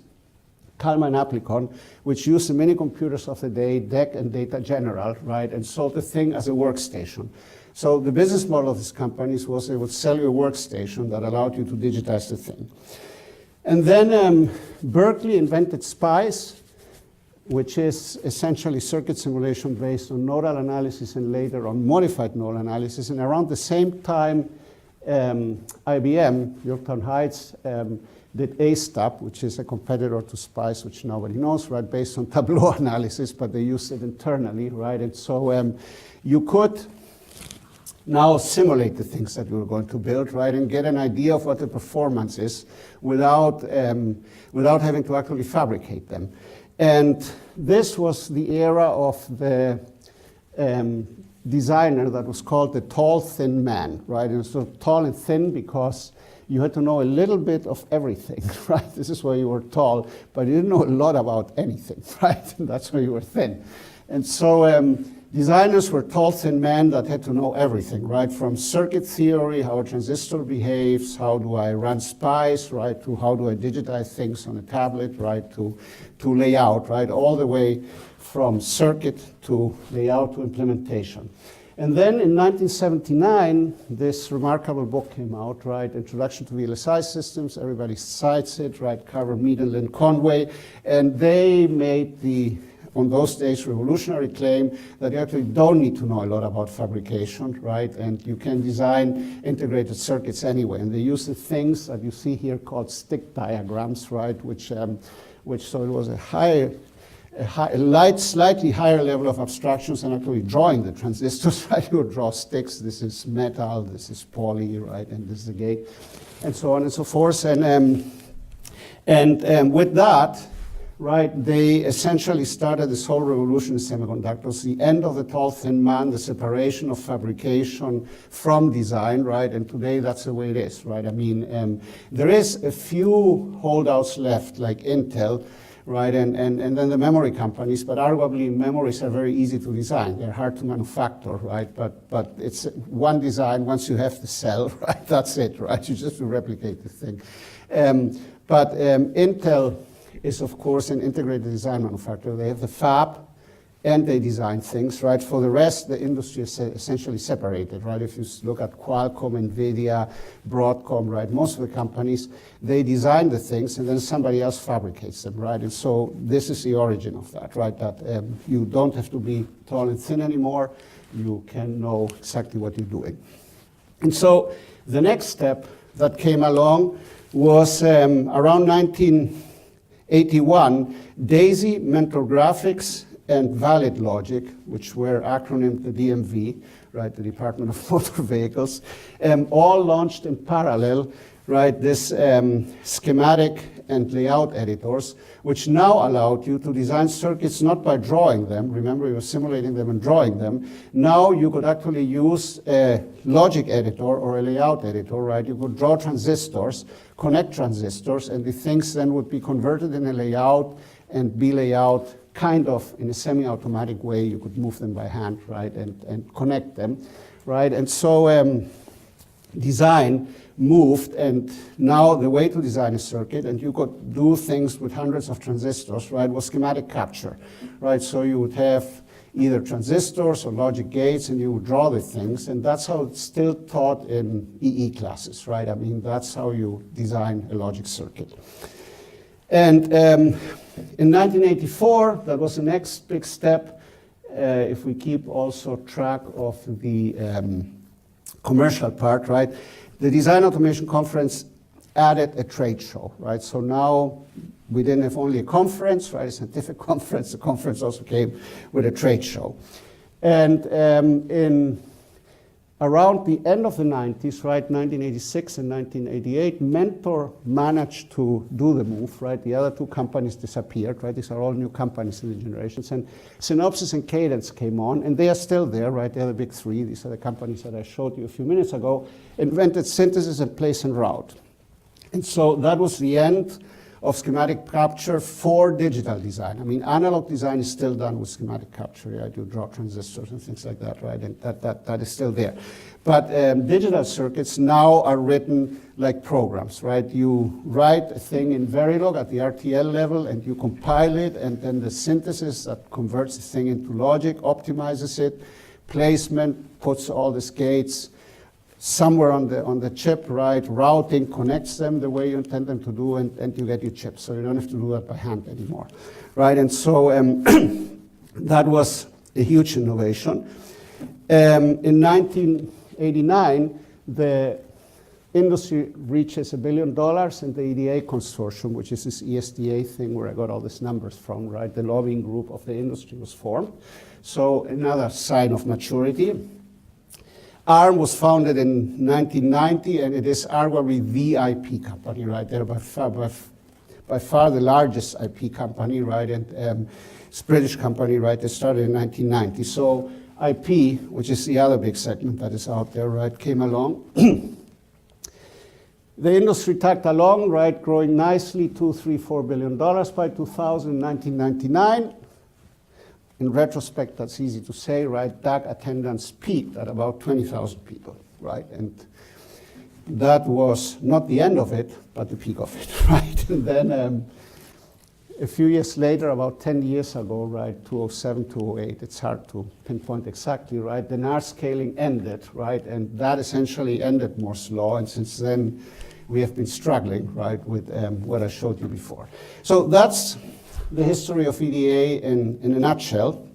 Kalmar and Applicon, which used the mini computers of the day, DEC and Data General, right? And sold the thing as a workstation. So the business model of these companies was they would sell you a workstation that allowed you to digitize the thing. And then Berkeley invented SPICE, which is essentially circuit simulation based on nodal analysis and later on modified nodal analysis. And around the same time, IBM, Yorktown Heights, did ASTAP, which is a competitor to SPICE, which nobody knows, right, based on Tableau analysis, but they used it internally, right? And so you could now simulate the things that you were going to build, right, and get an idea of what the performance is without having to actually fabricate them. And this was the era of the designer that was called the tall, thin man, right? And so tall and thin because you had to know a little bit of everything, right? This is why you were tall, but you didn't know a lot about anything, right? And that's why you were thin. And so designers were tall, thin men that had to know everything, right? From circuit theory, how a transistor behaves, how do I run SPICE, right? To how do I digitize things on a tablet, right? To layout, right? All the way from circuit to layout to implementation. And then in 1979, this remarkable book came out, right? Introduction to VLSI Systems. Everybody cites it, right? Carver, Mead, and Lynn Conway. And they made the, on those days, revolutionary claim that you actually don't need to know a lot about fabrication, right? And you can design integrated circuits anyway. And they use the things that you see here called stick diagrams, right? Which so it was a slightly higher level of abstractions than actually drawing the transistors, right? You would draw sticks. This is metal, this is poly, right? And this is the gate, and so on and so forth. And with that, right, they essentially started this whole revolution in semiconductors, the end of the tall, thin man, the separation of fabrication from design, right? And today that's the way it is, right? I mean, there is a few holdouts left, like Intel, right, and then the memory companies, but arguably memories are very easy to design. They're hard to manufacture, right? But it's one design, once you have the cell, right, that's it, right? You just replicate the thing. But Intel is, of course, an integrated design manufacturer. They have the fab, and they design things, right? For the rest, the industry is essentially separated, right? If you look at Qualcomm, NVidia, Broadcom, right? Most of the companies, they design the things, and then somebody else fabricates them, right? And so this is the origin of that, right? That you don't have to be tall and thin anymore. You can know exactly what you're doing. And so the next step that came along was around 1981, DAISY, Mentor Graphics, and Valid Logic, which were acronymed the DMV, right, the Department of Motor Vehicles, all launched in parallel, right, this schematic and layout editors, which now allowed you to design circuits not by drawing them. Remember, you were simulating them and drawing them. Now you could actually use a logic editor or a layout editor, right? You could draw transistors, connect transistors, and the things then would be converted in a layout and be layout kind of in a semi-automatic way. You could move them by hand, right, and connect them, right? And so design moved, and now the way to design a circuit, and you could do things with hundreds of transistors, right, was schematic capture, right? So you would have either transistors or logic gates, and you would draw the things, and that's how it's still taught in EE classes, right? I mean, that's how you design a logic circuit. And in 1984, that was the next big step, if we keep also track of the commercial part, right? The Design Automation Conference added a trade show, right? So now we didn't have only a conference, right, a scientific conference. The conference also came with a trade show. And in around the end of the 90s, right, 1986 and 1988, Mentor managed to do the move, right? The other two companies disappeared, right? These are all new companies in the generations. And Synopsys and Cadence came on, and they are still there, right? They're the big three. These are the companies that I showed you a few minutes ago, invented synthesis and place and route. And so that was the end of schematic capture for digital design. I mean, analog design is still done with schematic capture, right? You draw transistors and things like that, right? And that is still there. But digital circuits now are written like programs, right? You write a thing in Verilog at the RTL level, and you compile it, and then the synthesis that converts the thing into logic, optimizes it, placement, puts all the gates somewhere on the chip, right? Routing connects them the way you intend them to do, and you get your chips. So you don't have to do that by hand anymore, right? And so that was a huge innovation. In 1989, the industry reaches $1 billion, and the EDA consortium, which is this ESDA thing where I got all these numbers from, right? The lobbying group of the industry was formed. So another sign of maturity. ARM was founded in 1990, and it is arguably the IP company, right? They're by far the largest IP company, right? And it's a British company, right? They started in 1990. So IP, which is the other big segment that is out there, right, came along. The industry tagged along, right, growing nicely, $2, $3, $4 billion by 2000, 1999. In retrospect, that's easy to say, right? DAG attendance peaked at about 20,000 people, right? And that was not the end of it, but the peak of it, right? And then a few years later, about 10 years ago, right, 2007, 2008, it's hard to pinpoint exactly, right? Dennard scaling ended, right? And that essentially ended Moore's law, and since then, we have been struggling, right, with what I showed you before. So that's the history of EDA in a nutshell.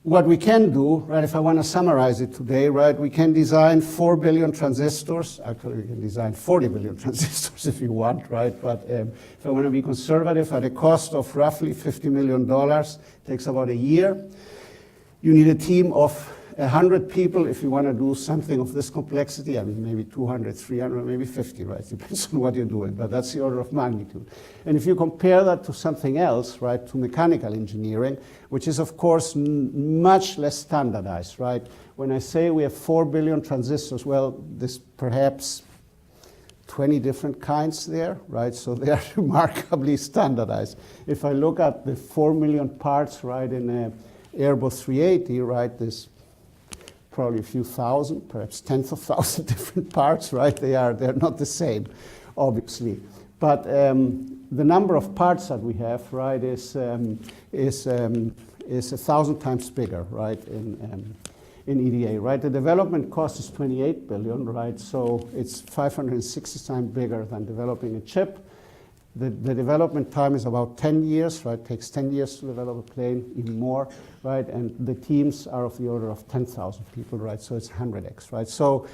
What we can do, right, if I want to summarize it today, right, we can design 4 billion transistors. Actually, we can design 40 billion transistors if you want, right? But if I want to be conservative, at a cost of roughly $50 million, takes about a year. You need a team of 100 people if you want to do something of this complexity. I mean, maybe 200, 300, maybe 50, right? Depends on what you're doing, but that's the order of magnitude. And if you compare that to something else, right, to mechanical engineering, which is, of course, much less standardized, right? When I say we have 4 billion transistors, well, there's perhaps 20 different kinds there, right? So they are remarkably standardized. If I look at the 4 million parts, right, in a Airbus 380, right, there's probably a few thousand, perhaps tens of thousands different parts, right? They're not the same, obviously. But the number of parts that we have, right, is 1,000 times bigger, right, in EDA, right? The development cost is 28 billion, right? So it's 560 times bigger than developing a chip. The development time is about 10 years, right? It takes 10 years to develop a plane, even more, right? And the teams are of the order of 10,000 people, right? So it's 100x, right? So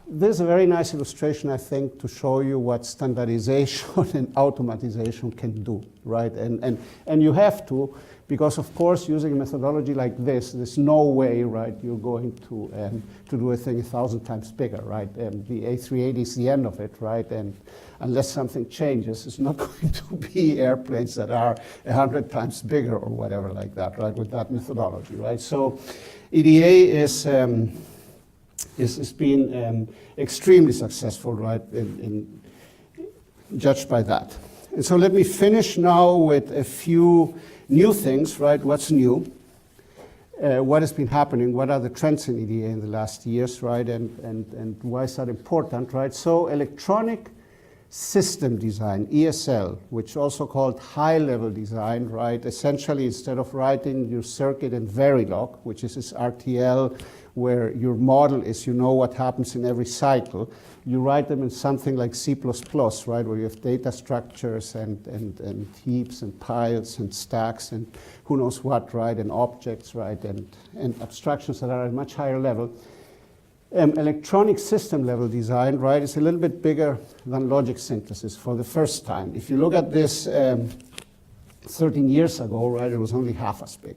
this is a very nice illustration, I think, to show you what standardization and automatization can do, right? And you have to, because of course, using a methodology like this, there's no way, right, you're going to do a thing 1,000 times bigger, right? The A380 is the end of it, right? And unless something changes, it's not going to be airplanes that are 100 times bigger or whatever like that, right, with that methodology, right? So EDA is been extremely successful, right, judged by that. And so let me finish now with a few new things, right? What's new? What has been happening? What are the trends in EDA in the last years, right? And why is that important, right? So electronic system design, ESL, which also called high-level design, right? Essentially, instead of writing your circuit in Verilog, which is this RTL where your model is, you know what happens in every cycle, you write them in something like C++, right, where you have data structures and heaps and piles and stacks and who knows what, right, and objects, right, and abstractions that are at a much higher level. Electronic system level design, right, is a little bit bigger than logic synthesis for the first time. If you look at this 13 years ago, right, it was only half as big.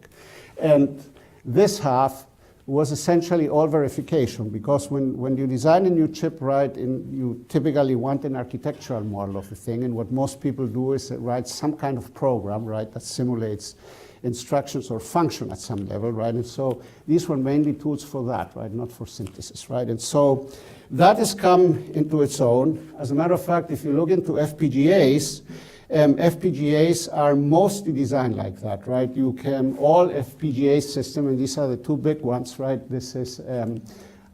And this half was essentially all verification, because when you design a new chip, right, you typically want an architectural model of the thing, and what most people do is write some kind of program, right, that simulates instructions or function at some level, right, and so these were mainly tools for that, right, not for synthesis, right, and so that has come into its own. As a matter of fact, if you look into FPGAs, FPGAs are mostly designed like that, right? You can, all FPGA system, and these are the two big ones, right? This is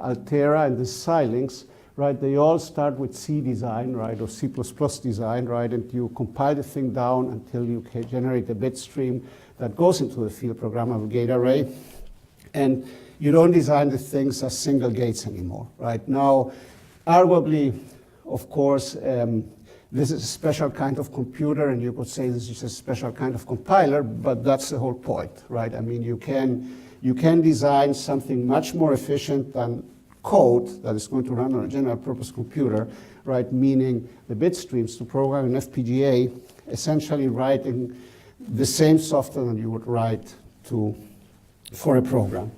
Altera and this is Xilinx, right? They all start with C design, right, or C++ design, right? And you compile the thing down until you can generate a bit stream that goes into the field programmable gate array. And you don't design the things as single gates anymore, right? Now, arguably, of course, this is a special kind of computer, and you could say this is a special kind of compiler, but that's the whole point, right? I mean, you can design something much more efficient than code that is going to run on a general purpose computer, right? Meaning the bit streams to program an FPGA, essentially writing the same software that you would write for a program.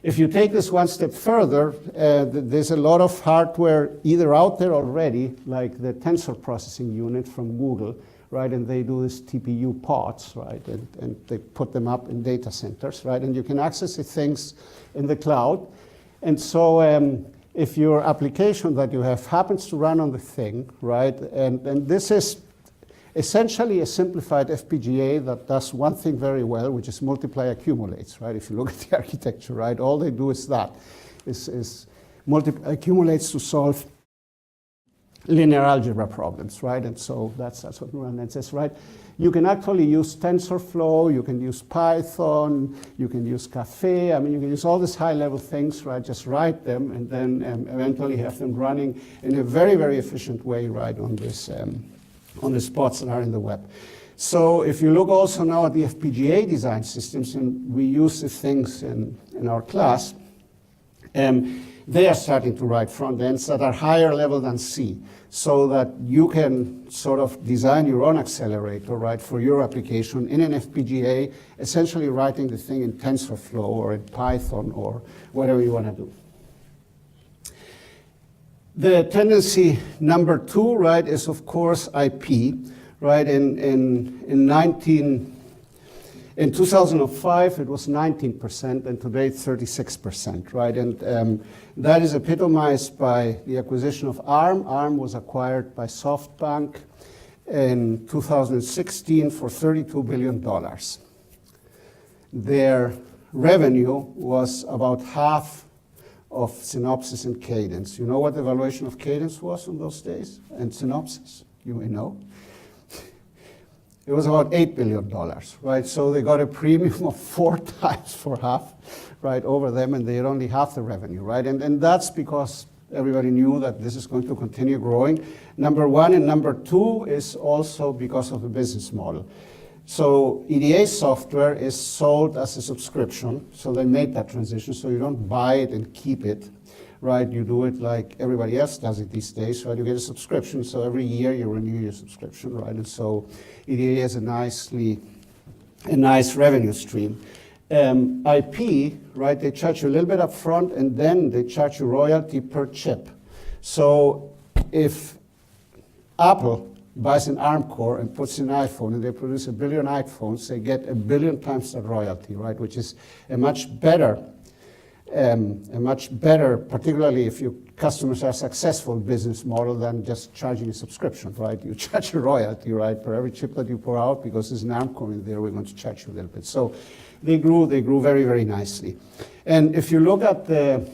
If you take this one step further, there's a lot of hardware either out there already, like the tensor processing unit from Google, right? And they do this TPU pods, right? And they put them up in data centers, right? And you can access the things in the cloud. And so if your application that you have happens to run on the thing, right? And this is essentially a simplified FPGA that does one thing very well, which is multiply accumulates, right? If you look at the architecture, right? All they do is that, is multiply accumulates to solve linear algebra problems, right? And so that's what neural nets is, right? You can actually use TensorFlow, you can use Python, you can use Caffe, I mean, you can use all these high-level things, right? Just write them and then eventually have them running in a very, very efficient way, right, on this on the spots that are in the web. So if you look also now at the FPGA design systems, and we use the things in our class, they are starting to write front ends that are higher level than C, so that you can sort of design your own accelerator, right, for your application in an FPGA, essentially writing the thing in TensorFlow or in Python or whatever you want to do. The tendency number two, right, is of course IP, right? In 2005 it was 19%, and today it's 36%, right? And that is epitomized by the acquisition of ARM. ARM was acquired by SoftBank in 2016 for $32 billion. Their revenue was about half of Synopsys and Cadence. You know what the valuation of Cadence was in those days? And Synopsys, you may know. It was about $8 billion, right? So they got a premium of 4 times for half, right, over them, and they had only half the revenue, right? And that's because everybody knew that this is going to continue growing. Number one, and number two is also because of the business model. So EDA software is sold as a subscription, so they made that transition, so you don't buy it and keep it, right? You do it like everybody else does it these days, right? You get a subscription, so every year you renew your subscription, right? And so EDA has a nice revenue stream. IP, right, they charge you a little bit up front, and then they charge you royalty per chip. So if Apple buys an ARM core and puts in an iPhone, and they produce 1 billion iPhones, they get 1 billion times that royalty, right? Which is a much better, particularly if your customers are successful, business model than just charging a subscription, right? You charge a royalty, right, for every chip that you pour out, because there's an ARM core in there, we're going to charge you a little bit. So they grew very, very nicely. And if you look at the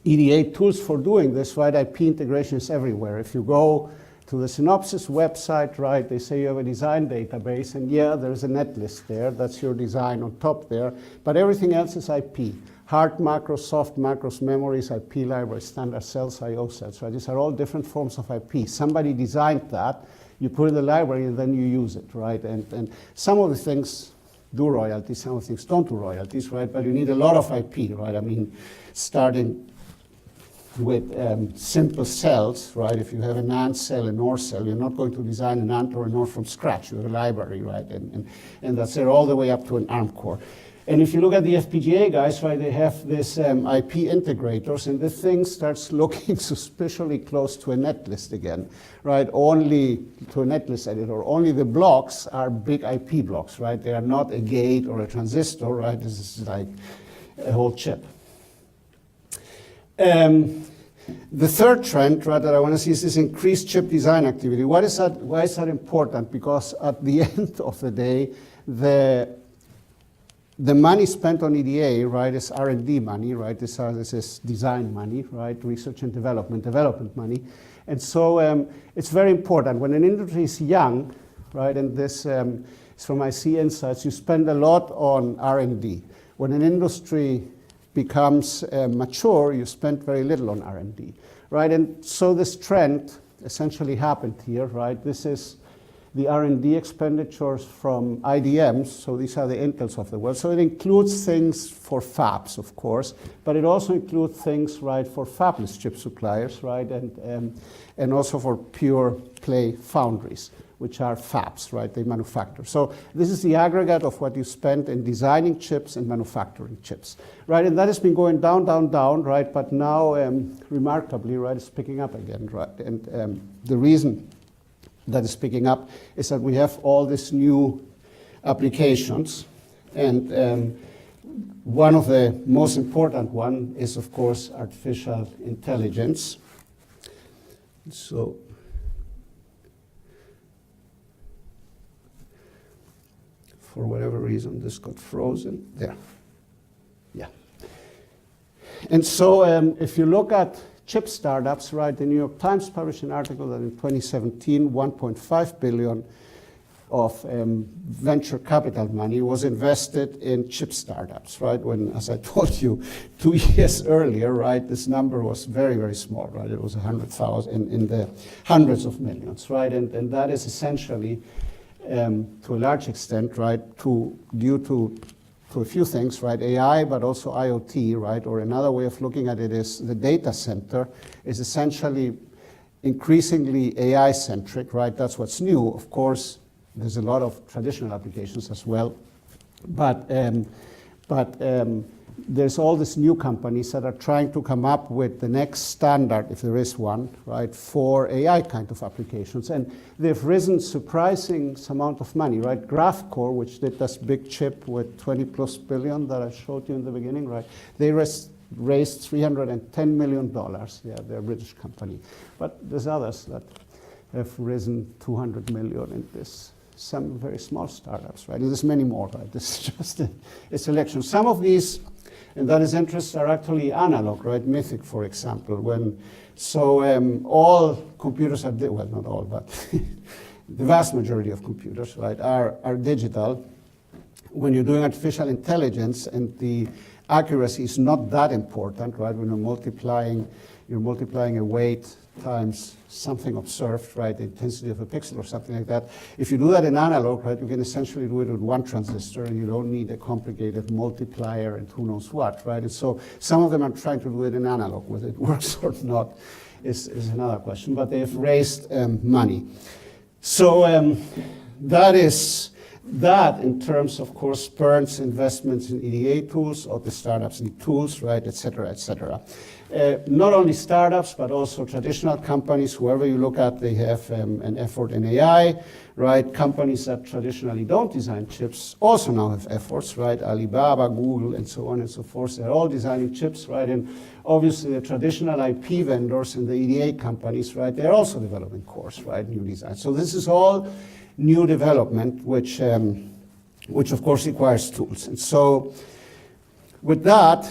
EDA tools for doing this, right, IP integration is everywhere. If you go to the Synopsys website, right, they say you have a design database, and yeah, there's a netlist there, that's your design on top there, but everything else is IP. Hard macros, soft macros, memories, IP libraries, standard cells, I/O cells, right? These are all different forms of IP. Somebody designed that, you put it in the library, and then you use it, right? And some of the things do royalties, some of the things don't do royalties, right? But you need a lot of IP, right? I mean, starting with simple cells, right? If you have an AND cell, an OR cell, you're not going to design an AND or an OR from scratch. You have a library, right? And that's there all the way up to an ARM core. And if you look at the FPGA guys, right, they have this IP integrators, and this thing starts looking suspiciously close to a netlist again, right? Only to a netlist editor. Only the blocks are big IP blocks, right? They are not a gate or a transistor, right? This is like a whole chip. The third trend, right, that I want to see is this increased chip design activity. What is that? Why is that important? Because at the end of the day, the money spent on EDA, right, is R&D money, right? This is design money, right? Research and development money. And so it's very important. When an industry is young, right, and this is from IC Insights, you spend a lot on R&D. When an industry becomes mature, you spend very little on R&D, right? And so this trend essentially happened here, right? This is the R&D expenditures from IDMs, so these are the Intels of the world. So it includes things for fabs, of course, but it also includes things, right, for fabless chip suppliers, right, and also for pure play foundries, which are fabs, right, they manufacture. So this is the aggregate of what you spend in designing chips and manufacturing chips, right, and that has been going down, down, down, right, but now, remarkably, right, it's picking up again, right, and the reason that is picking up is that we have all these new applications, and one of the most important one is, of course, artificial intelligence. So for whatever reason, this got frozen there. Yeah. And so if you look at chip startups, right, the New York Times published an article that in 2017, 1.5 billion of venture capital money was invested in chip startups, right? When, as I told you, 2 years earlier, right, this number was very, very small, right? It was 100,000 in the hundreds of millions, right? And that is essentially, to a large extent, right, due to a few things, right, AI, but also IoT, right, or another way of looking at it is the data center is essentially increasingly AI-centric, right? That's what's new. Of course, there's a lot of traditional applications as well, but there's all these new companies that are trying to come up with the next standard, if there is one, right, for AI kind of applications. And they've risen surprising amount of money, right? Graphcore, which did this big chip with 20+ billion that I showed you in the beginning, right? They raised $310 million. Yeah, they're a British company. But there's others that have risen 200 million in this. Some very small startups, right? And there's many more, right? This is just a selection. Some of these, and that is interesting, are actually analog, right? Mythic, for example. All computers are, well, not all, but the vast majority of computers, right, are digital. When you're doing artificial intelligence and the accuracy is not that important, right? When you're multiplying a weight times something observed, right, the intensity of a pixel or something like that. If you do that in analog, right, you can essentially do it with one transistor, and you don't need a complicated multiplier and who knows what, right? And so some of them are trying to do it in analog. Whether it works or not is another question, but they've raised money. So that in terms, of course, spurs investments in EDA tools, or the startups need tools, right, et cetera, et cetera. Not only startups, but also traditional companies, whoever you look at, they have an effort in AI, right? Companies that traditionally don't design chips also now have efforts, right? Alibaba, Google, and so on and so forth. They're all designing chips, right? And obviously the traditional IP vendors and the EDA companies, right? They're also developing cores, right? New designs. So this is all new development, which of course requires tools. And so with that,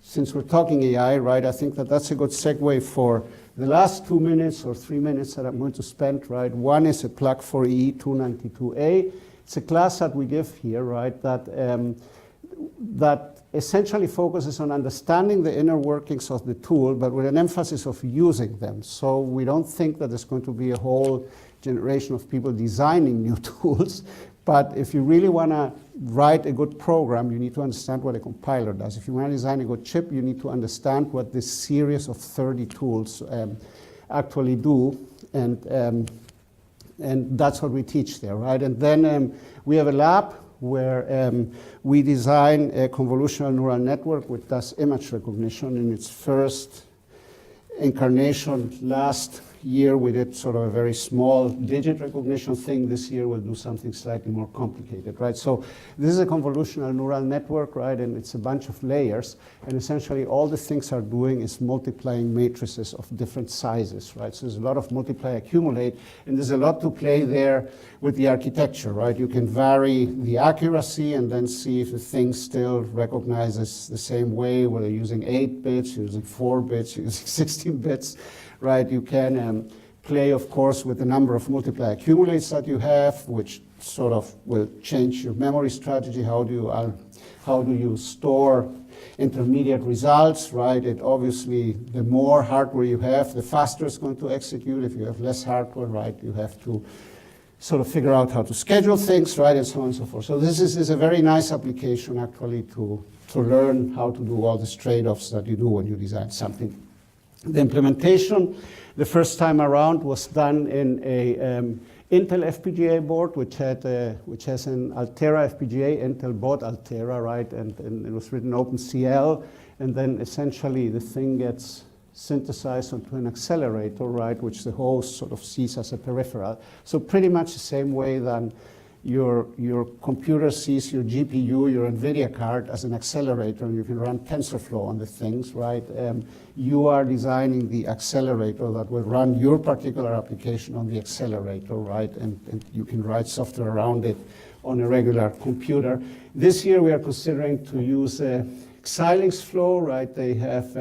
since we're talking AI, right, I think that that's a good segue for the last 2 minutes or 3 minutes that I'm going to spend, right? One is a plug for EE 292A. It's a class that we give here, right, that essentially focuses on understanding the inner workings of the tool, but with an emphasis of using them. So we don't think that there's going to be a whole generation of people designing new tools, but if you really want to write a good program, you need to understand what a compiler does. If you want to design a good chip, you need to understand what this series of 30 tools actually do, and that's what we teach there, right? And then we have a lab where we design a convolutional neural network which does image recognition. In its first incarnation last year, we did sort of a very small digit recognition thing. This year, we'll do something slightly more complicated, right? So this is a convolutional neural network, right? And it's a bunch of layers. And essentially, all the things are doing is multiplying matrices of different sizes, right? So there's a lot of multiply accumulate. And there's a lot to play there with the architecture, right? You can vary the accuracy and then see if the thing still recognizes the same way, whether you're using 8 bits, you're using 4 bits, you're using 16 bits. Right, you can play, of course, with the number of multiply accumulates that you have, which sort of will change your memory strategy. How do you store intermediate results, right? It obviously, the more hardware you have, the faster it's going to execute. If you have less hardware, right, you have to sort of figure out how to schedule things, right, and so on and so forth. So this is a very nice application, actually, to learn how to do all these trade-offs that you do when you design something. The implementation, the first time around, was done in a Intel FPGA board, which has an Altera FPGA. Intel bought Altera, right, and it was written OpenCL, and then essentially the thing gets synthesized onto an accelerator, right, which the host sort of sees as a peripheral. So pretty much the same way than your computer sees your GPU, your NVIDIA card, as an accelerator, and you can run TensorFlow on the things, right? You are designing the accelerator that will run your particular application on the accelerator, right? And you can write software around it on a regular computer. This year we are considering to use Xilinx Flow, right? They have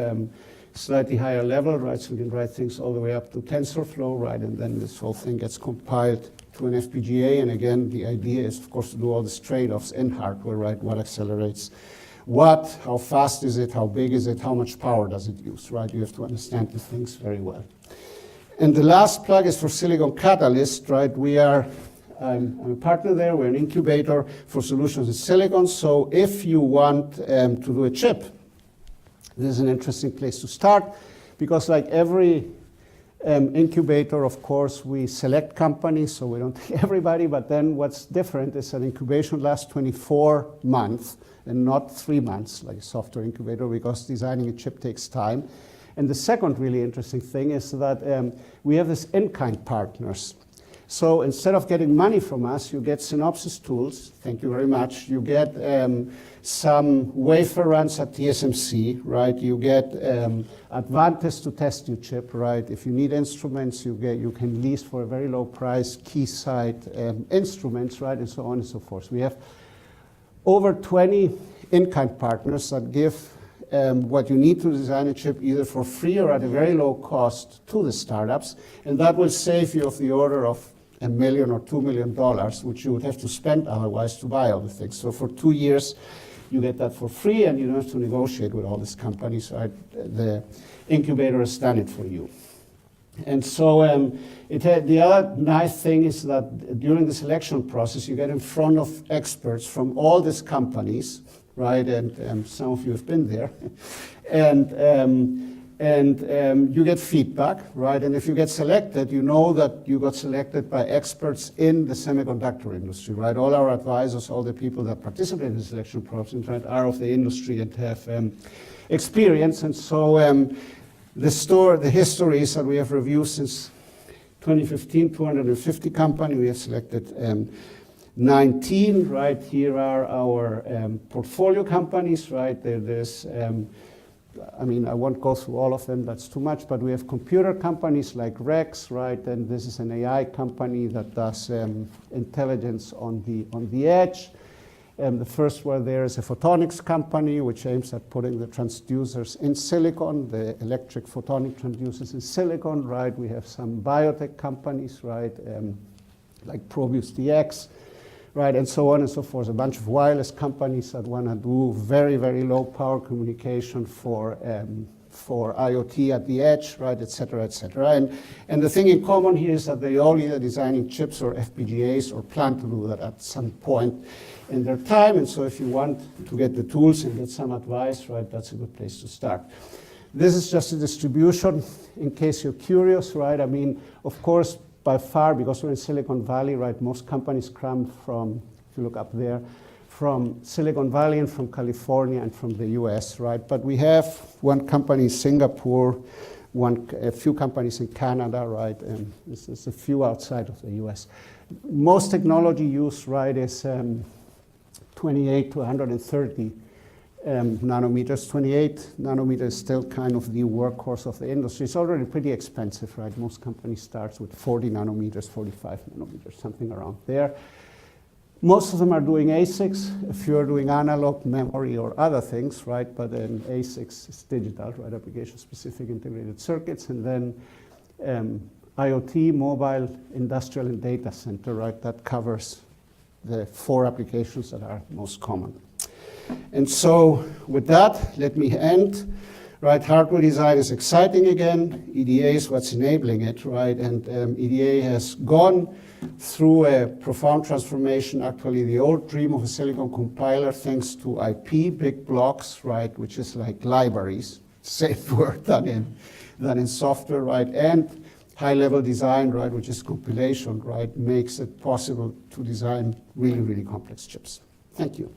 slightly higher level, right? So we can write things all the way up to TensorFlow, right? And then this whole thing gets compiled to an FPGA. And again, the idea is, of course, to do all these trade-offs in hardware, right? What accelerates what, how fast is it, how big is it, how much power does it use, right? You have to understand the things very well. And the last plug is for Silicon Catalyst, right? I'm a partner there. We're an incubator for solutions in silicon. So if you want to do a chip, this is an interesting place to start, because like every incubator, of course, we select companies, so we don't take everybody, but then what's different is that incubation lasts 24 months and not 3 months, like a software incubator, because designing a chip takes time. And the second really interesting thing is that we have this in-kind partners. So instead of getting money from us, you get Synopsys tools, thank you very much. You get some wafer runs at TSMC, right? You get Advantage to test your chip, right? If you need instruments, you can lease for a very low price Keysight instruments, right? And so on and so forth. We have over 20 in-kind partners that give what you need to design a chip either for free or at a very low cost to the startups, and that will save you of the order of $1 million or $2 million, which you would have to spend otherwise to buy all the things. So for 2 years, you get that for free, and you don't have to negotiate with all these companies, right? The incubator has done it for you. And so the other nice thing is that during the selection process, you get in front of experts from all these companies, right? And some of you have been there. And you get feedback, right? And if you get selected, you know that you got selected by experts in the semiconductor industry, right? All our advisors, all the people that participate in the selection process, right, are of the industry and have experience. And so the history is that we have reviewed since 2015, 250 companies. We have selected 19, right? Here are our portfolio companies, right? There's I mean, I won't go through all of them, that's too much, but we have computer companies like Rex, right? And this is an AI company that does intelligence on the edge. The first one there is a photonics company, which aims at putting the transducers in silicon, the electric photonic transducers in silicon, right? We have some biotech companies, right? Like Probius DX, right, and so on and so forth. A bunch of wireless companies that want to do very, very low power communication for IoT at the edge, right, et cetera, et cetera. And the thing in common here is that they all either designing chips or FPGAs or plan to do that at some point in their time. And so if you want to get the tools and get some advice, right, that's a good place to start. This is just a distribution in case you're curious, right? I mean, of course, by far, because we're in Silicon Valley, right, most companies come from, if you look up there, from Silicon Valley and from California and from the US, right? But we have one company in Singapore, a few companies in Canada, right? And there's a few outside of the US. Most technology used, right, is 28 to 130 nanometers. 28 nanometers is still kind of the workhorse of the industry. It's already pretty expensive, right? Most companies start with 40 nanometers, 45 nanometers, something around there. Most of them are doing ASICs. If you're doing analog, memory, or other things, right? But then ASICs is digital, right? Application-specific integrated circuits. And then IoT, mobile, industrial, and data center, right? That covers the 4 applications that are most common. And so with that, let me end. Right, hardware design is exciting again. EDA is what's enabling it, right? And EDA has gone through a profound transformation. Actually, the old dream of a silicon compiler, thanks to IP, big blocks, right, which is like libraries, same word than in software, right? And high-level design, right, which is compilation, right, makes it possible to design really, really complex chips. Thank you.